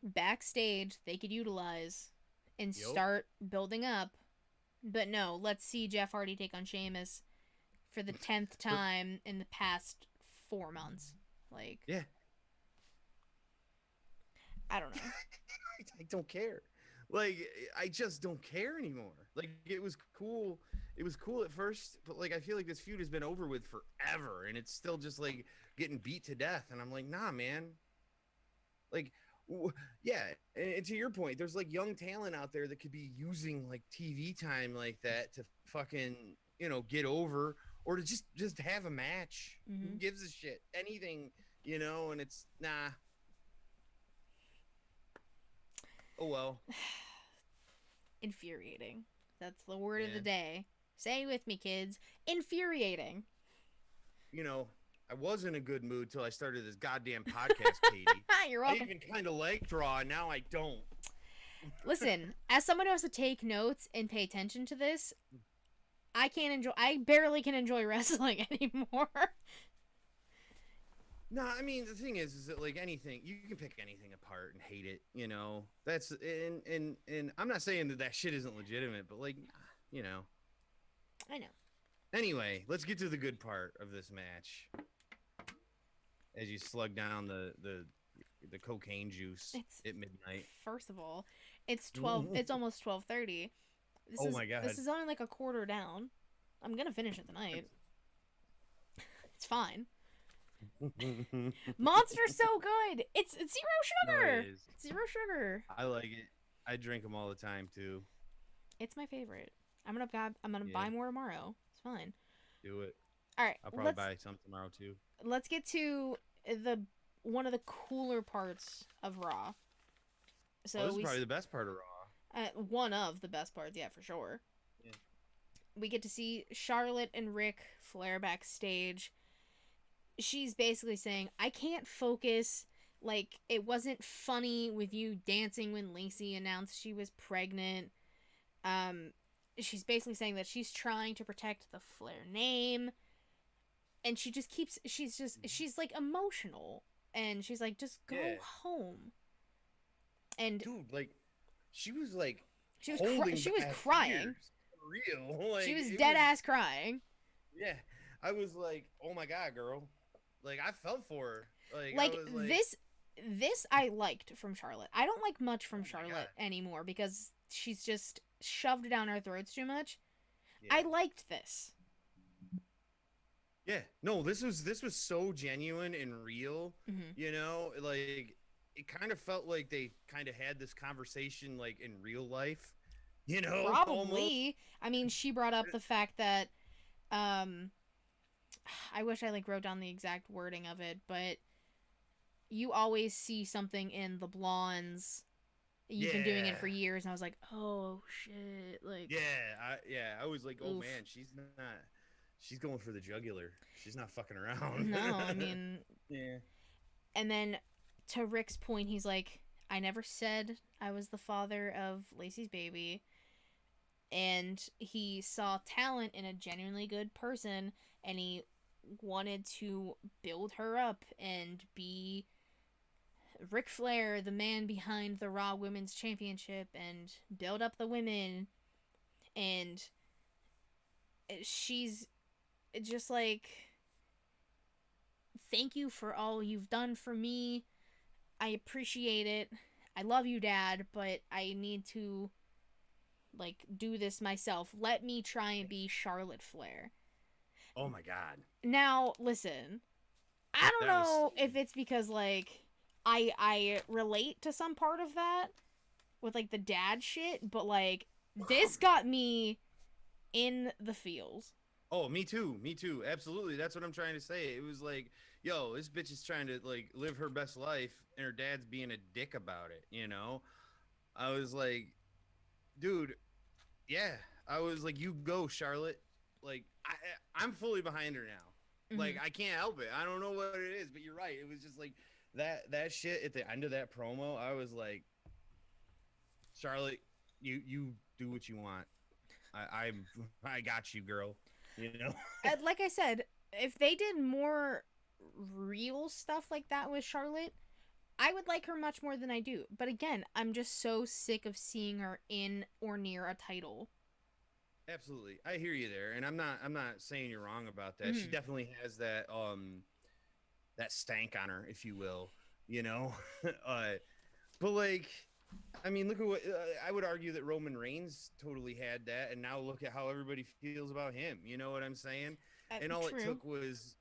backstage they could utilize and start building up. But no, let's see Jeff Hardy take on Sheamus for the 10th time in the past 4 months. Like, yeah. I don't know. I don't care. Like, I just don't care anymore. Like, it was cool. It was cool at first, but like, I feel like this feud has been over with forever, and it's still just like getting beat to death. And I'm like, nah, man. Like, yeah. And to your point, there's like young talent out there that could be using like TV time like that to fucking, get over, or to just have a match. Mm-hmm. Who gives a shit? Anything, and it's nah. Oh well. Infuriating. That's the word of the day. Say it with me, kids. Infuriating. I was in a good mood till I started this goddamn podcast, Katie. You're welcome. I even kind of like Raw, and now I don't. Listen, as someone who has to take notes and pay attention to this, I barely can enjoy wrestling anymore. No, I mean the thing is that like anything, you can pick anything apart and hate it. That's and I'm not saying that shit isn't legitimate, but like, I know. Anyway, let's get to the good part of this match. As you slug down the cocaine juice at midnight. First of all, it's 12. It's almost 12:30. My god! This is only like a quarter down. I'm gonna finish it tonight. It's fine. Monster's so good. It's 0 sugar. No, it is. 0 sugar. I like it. I drink them all the time too. It's my favorite. I'm gonna buy more tomorrow. It's fine. Do it. All right. I'll probably buy some tomorrow too. Let's get to one of the cooler parts of Raw. So this is probably the best part of Raw. One of the best parts, yeah, for sure. Yeah. we get to see Charlotte and Ric Flair backstage. She's basically saying, I can't focus. Like, it wasn't funny with you dancing when Lacey announced she was pregnant. She's basically saying that she's trying to protect the Flair name. And she just keeps, she's like emotional. And she's like, just go home. And dude, like, she was like, she was back crying. tears. For real. Like, she was dead ass crying. Yeah. I was like, oh my God, girl. Like, I felt for her. Like, I was this I liked from Charlotte. I don't like much from Charlotte God. anymore because she's just shoved down our throats too much. Yeah. I liked this. Yeah. No, this was so genuine and real. Mm-hmm. You know, like, it kind of felt like they kind of had this conversation like in real life. You know, Probably. almost. I mean, she brought up the fact that I wish I like wrote down the exact wording of it, but you always see something in the blondes. You've been doing it for years, and I was like, oh shit, like I was like, oh oof. man, she's going for the jugular. She's not fucking around. No, I mean, yeah. And then to Rick's point, he's like, I never said I was the father of Lacey's baby. And he saw talent in a genuinely good person, and he wanted to build her up and be Ric Flair, the man behind the Raw Women's Championship, and build up the women. And she's just like, thank you for all you've done for me. I appreciate it. I love you, Dad, but I need to, like, do this myself. Let me try and be Charlotte Flair. Oh my God. Now, listen. I don't know if it's because, like, I relate to some part of that with, like, the dad shit, but, like, this got me in the feels. Oh, me too. Me too. Absolutely. That's what I'm trying to say. It was like, yo, this bitch is trying to, like, live her best life, and her dad's being a dick about it, you know? I was like, dude, yeah. I was like, you go, Charlotte. Like, I'm fully behind her now. Mm-hmm. Like, I can't help it. I don't know what it is, but you're right. It was just like that shit at the end of that promo. I was like, Charlotte, you do what you want. I got you, girl. You know? Like I said, if they did more real stuff like that with Charlotte, I would like her much more than I do. But again, I'm just so sick of seeing her in or near a title. Absolutely. I hear you there, and I'm not saying you're wrong about that. Mm-hmm. She definitely has that that stank on her, if you will, you know. But like, I mean, look at what I would argue that Roman Reigns totally had that, and now look at how everybody feels about him. You know what I'm saying? And all true. It took was,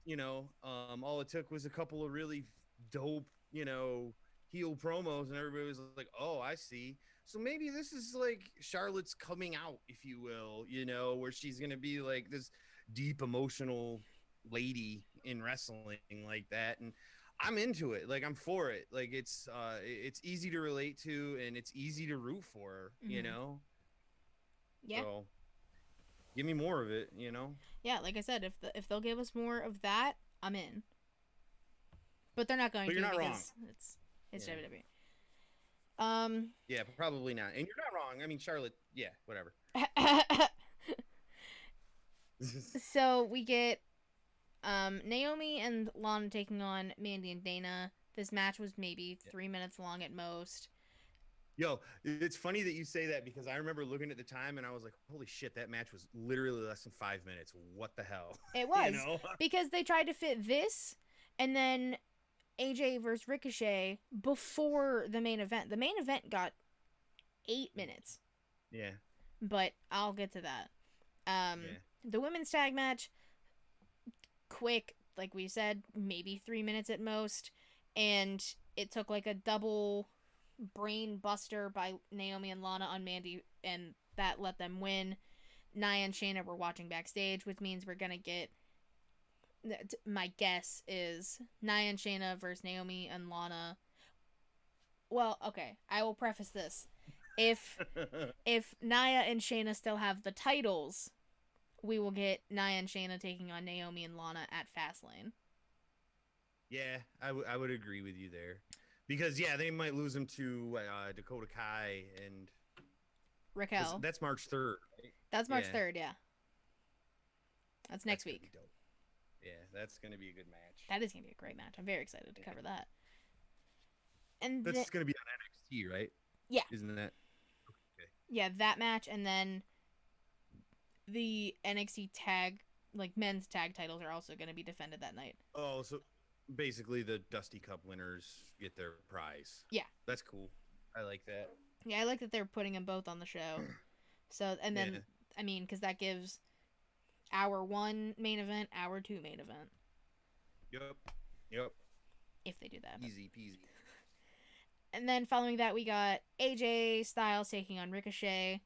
you know, all it took was a couple of really dope, you know, heel promos, and everybody was like, "Oh, I see." So maybe this is like Charlotte's coming out, if you will, you know, where she's gonna be like this deep emotional lady in wrestling like that, and I'm into it. Like, I'm for it. Like, it's easy to relate to, and it's easy to root for her, mm-hmm. you know? Yeah. So, give me more of it, you know? Yeah, like I said, if they'll give us more of that, I'm in. But they're not going to, because wrong. It's WWE. Yeah, probably not. And you're not wrong. I mean, Charlotte, yeah, whatever. So, we get Naomi and Lana taking on Mandy and Dana. This match was maybe 3 minutes long at most. Yo, it's funny that you say that, because I remember looking at the time and I was like, holy shit, that match was literally less than 5 minutes. What the hell? It was. You know? Because they tried to fit this and then AJ versus Ricochet before the main event. The main event got 8 minutes. Yeah. But I'll get to that. The women's tag match, quick, like we said, maybe 3 minutes at most, and it took like a double brain buster by Naomi and Lana on Mandy, and that let them win. Nia and Shayna were watching backstage, which means we're gonna get, my guess is Nia and Shayna versus Naomi and Lana. Well, okay, I will preface this. if Nia and Shayna still have the titles, we will get Nia and Shayna taking on Naomi and Lana at Fastlane. Yeah, I would agree with you there. Because, yeah, they might lose them to Dakota Kai and... Raquel. That's March 3rd, right? That's March 3rd, yeah. That's next week. Yeah, that's going to be a good match. That is going to be a great match. I'm very excited to cover that. And that's going to be on NXT, right? Yeah. Isn't that? Okay. Yeah, that match, and then the NXT tag, like men's tag titles, are also going to be defended that night. Oh, so basically the Dusty Cup winners get their prize. Yeah. That's cool. I like that. Yeah, I like that they're putting them both on the show. So, and then, I mean, because that gives hour 1 main event, hour 2 main event. Yep. If they do that. Easy peasy. And then following that, we got AJ Styles taking on Ricochet.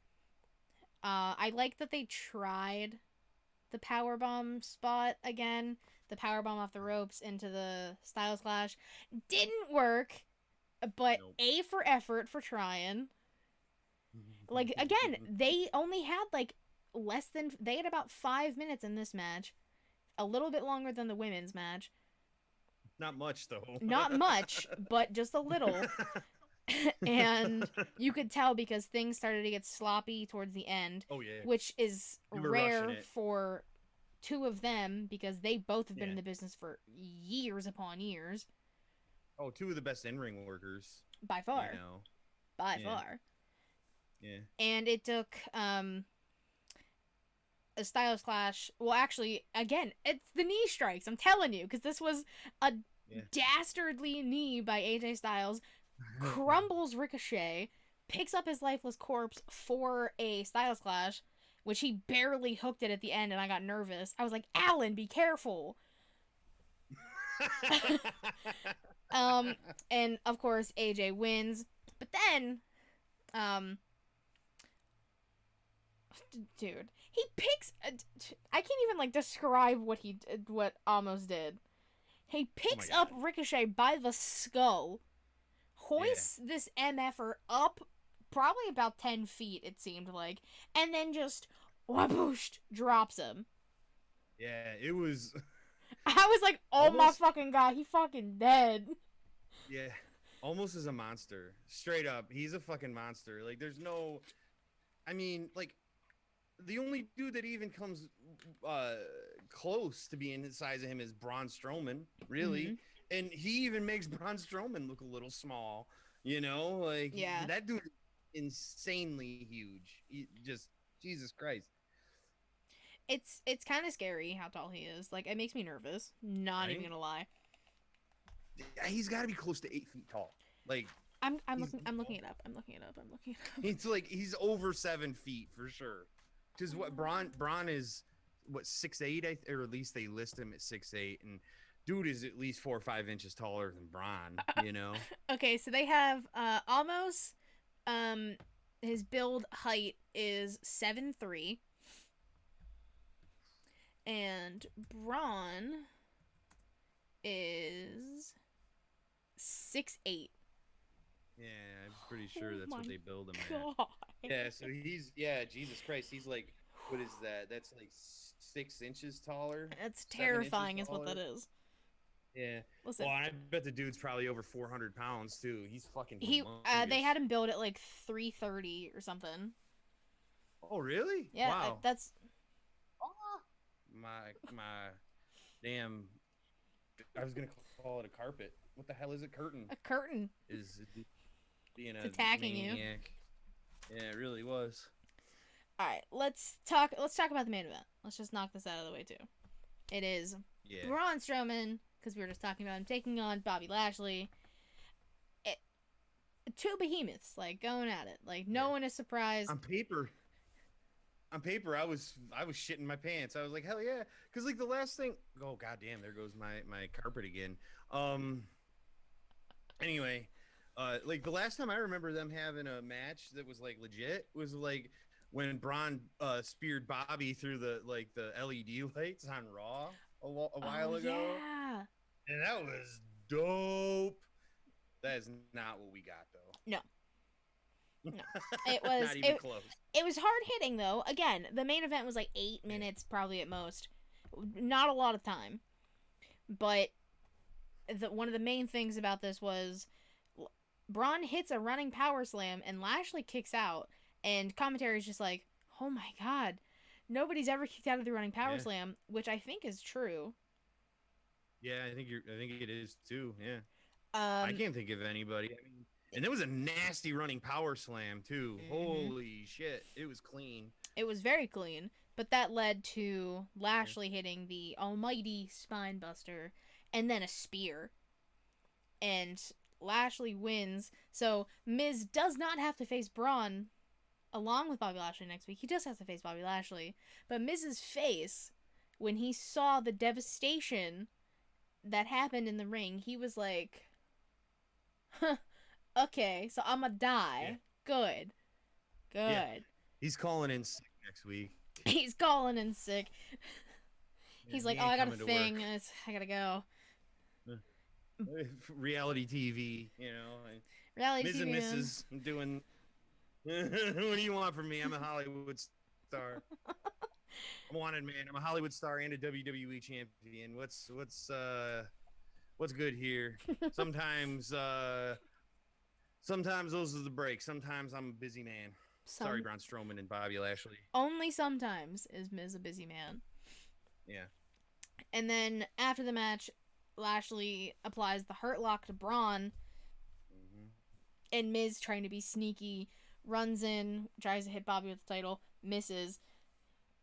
I like that they tried the powerbomb spot again. The powerbomb off the ropes into the Styles Clash. Didn't work, but nope. A for effort for trying. Like, again, they only had, like, they had about 5 minutes in this match. A little bit longer than the women's match. Not much, though. Not much, but just a little. And you could tell because things started to get sloppy towards the end. Oh, yeah. Which is rare for two of them because they both have been in the business for years upon years. Oh, two of the best in-ring workers. By far. You know. By far. Yeah. And it took a Styles Clash. Well, actually, again, it's the knee strikes. I'm telling you, because this was a dastardly knee by AJ Styles. Crumbles Ricochet, picks up his lifeless corpse for a Styles Clash, which he barely hooked it at the end, and I got nervous. I was like, Alan, be careful. And of course AJ wins, but then dude, he picks I can't even like describe what he did, what Amos did. He picks up Ricochet by the skull, hoists this MFer up probably about 10 feet, it seemed like, and then just whoosh, drops him. Yeah, it was I was like, oh my fucking god, he fucking dead. Yeah, almost is a monster. Straight up, he's a fucking monster. Like, there's no... I mean, like, the only dude that even comes close to being the size of him is Braun Strowman, really. Mm-hmm. And he even makes Braun Strowman look a little small, you know? Like, that dude is insanely huge. Just, Jesus Christ. It's kind of scary how tall he is. Like, it makes me nervous. Not even gonna lie. He's got to be close to 8 feet tall. Like, I'm looking it up. It's like he's over 7 feet for sure. Because what Braun is, what, 6'8", or at least they list him at 6'8", and dude is at least 4 or 5 inches taller than Braun. You know. Okay, so they have almost his build height is 7'3", and Braun is 6'8". Yeah, I'm pretty sure that's what they build him at. Yeah, so he's Jesus Christ, he's like, what is that? That's like 6 inches taller. That's terrifying, is what that is. Yeah. Listen, well, I bet the dude's probably over 400 pounds too. He's fucking. They had him build at like 330 or something. Oh really? Yeah, wow. That's. My damn. I was gonna call it a carpet. What the hell is a curtain? A curtain. Is being it's attacking maniac. Yeah, it really was. All right, let's talk about the main event. Let's just knock this out of the way too. It is Braun Strowman, because we were just talking about him, taking on Bobby Lashley. Two behemoths, like, going at it. Like, no one is surprised. On paper, I was shitting my pants. I was like, hell yeah, because like the last thing. Oh goddamn, there goes my carpet again. Anyway, like the last time I remember them having a match that was like legit was like when Braun speared Bobby through the LED lights on Raw a while ago. Yeah. And that was dope. That is not what we got though. No. It was Not even close. It was hard hitting though. Again, the main event was like 8 minutes probably at most. Not a lot of time. But one of the main things about this was Braun hits a running power slam and Lashley kicks out, and commentary is just like, "Oh my god, nobody's ever kicked out of the running power slam," which I think is true. Yeah, I think it is too. Yeah. I can't think of anybody. I mean, and there was a nasty running power slam too. Mm-hmm. Holy shit, it was clean. It was very clean, but that led to Lashley hitting the almighty spine buster and then a spear. And Lashley wins. So Miz does not have to face Braun along with Bobby Lashley next week. He just has to face Bobby Lashley. But Miz's face, when he saw the devastation that happened in the ring, he was like, huh, okay, so I'm gonna die. Yeah. Good. Yeah. He's calling in sick next week. He's calling in sick. He's like, I got a thing. I gotta go. Reality TV, you know. Reality Miz TV. and Mrs. doing. What do you want from me? I'm a Hollywood star. I'm a wanted man. I'm a Hollywood star and a WWE champion. What's good here? Sometimes those are the breaks. Sometimes I'm a busy man. Sorry, Braun Strowman and Bobby Lashley. Only sometimes is Miz a busy man. Yeah. And then after the match, Lashley applies the Hurt Lock to Braun. Mm-hmm. And Miz, trying to be sneaky, runs in, tries to hit Bobby with the title, misses,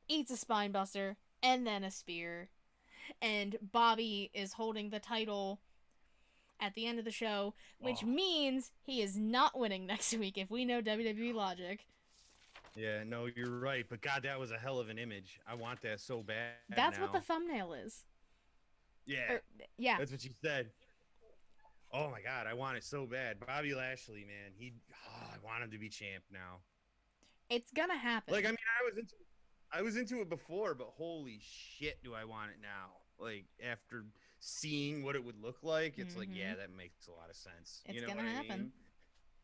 eats a spine buster, and then a spear. And Bobby is holding the title at the end of the show, which means he is not winning next week if we know WWE logic. Yeah, no, you're right. But God, that was a hell of an image. I want that so bad. That's what the thumbnail is. Yeah. Yeah. That's what she said. Oh my God, I want it so bad. Bobby Lashley, man, I want him to be champ now. It's gonna happen. Like, I mean, I was into it before, but holy shit, do I want it now? Like, after seeing what it would look like, it's like, yeah, that makes a lot of sense. It's you know gonna happen.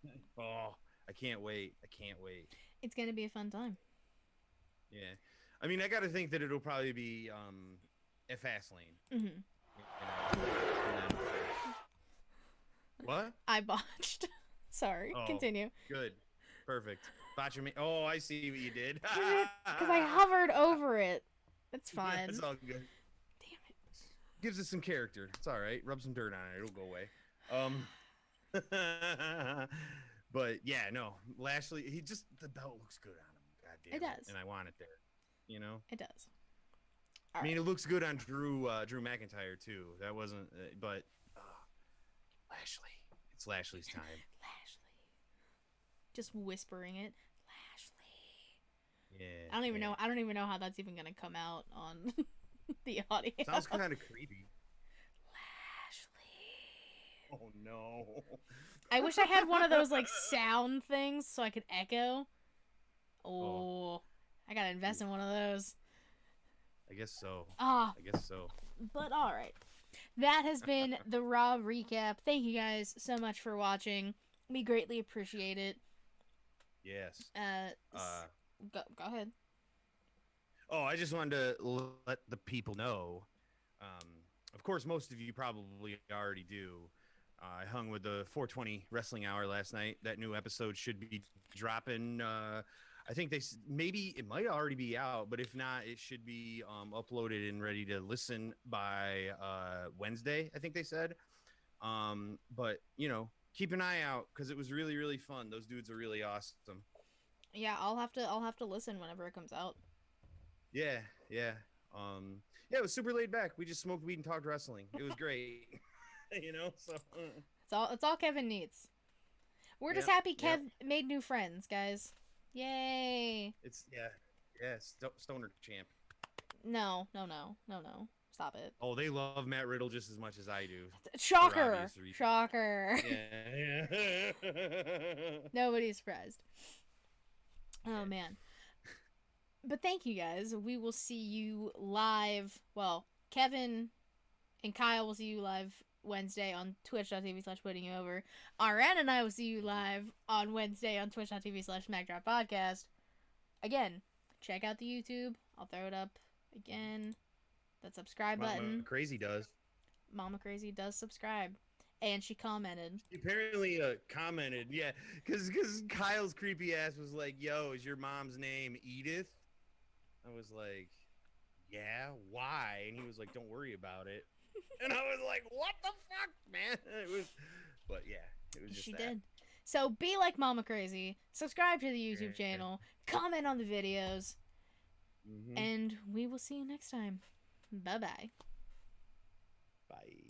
I mean? Oh, I can't wait. It's gonna be a fun time. Yeah, I mean, I got to think that it'll probably be at Fastlane. Mm-hmm. What? I botched. Sorry. Continue. Good. Perfect. Botching me. Oh, I see what you did. Because I hovered over it. It's fine. Yeah, it's all good. Damn it. Gives it some character. It's all right. Rub some dirt on it. It'll go away. But yeah, no. Lashley, the belt looks good on him. God damn it. It does. And I want it there. You know? It does. I mean, it looks good on Drew McIntyre too. That wasn't, but Lashley. It's Lashley's time. Lashley. Just whispering it. Lashley. Yeah. I don't even know how that's even gonna come out on the audio. Sounds kind of creepy. Lashley. Oh no. I wish I had one of those like sound things so I could echo. Oh. I gotta invest in one of those. I guess so. I guess so. But alright. That has been the Raw recap. Thank you guys so much for watching. We greatly appreciate it. Yes. Go ahead. Oh, I just wanted to let the people know. Of course, most of you probably already do. I hung with the 420 Wrestling Hour last night. That new episode should be dropping. I think maybe it might already be out, but if not, it should be uploaded and ready to listen by Wednesday, I think they said. But, you know, keep an eye out because it was really, really fun. Those dudes are really awesome. Yeah, I'll have to listen whenever it comes out. Yeah. Yeah, it was super laid back. We just smoked weed and talked wrestling. It was great. You know, so it's all Kevin needs. We're just happy Kev made new friends, guys. Yay! It's Stoner champ. No. Stop it. Oh, they love Matt Riddle just as much as I do. Shocker! Yeah. Nobody's surprised. Oh man. But thank you guys. We will see you live. Well, Kevin and Kyle will see you live Wednesday on twitch.tv/putting you over. RN and I will see you live on Wednesday on twitch.tv/SmackDrop Again, check out the YouTube. I'll throw it up again. That subscribe button. Mama Crazy does. Mama Crazy does subscribe. And she commented. She apparently commented, yeah, because Kyle's creepy ass was like, yo, is your mom's name Edith? I was like, yeah, why? And he was like, don't worry about it. And I was like, what the fuck, man? But yeah, it was just She that. did. So be like Mama Crazy. Subscribe to the YouTube channel. Comment on the videos. Mm-hmm. And we will see you next time. Bye-bye. Bye.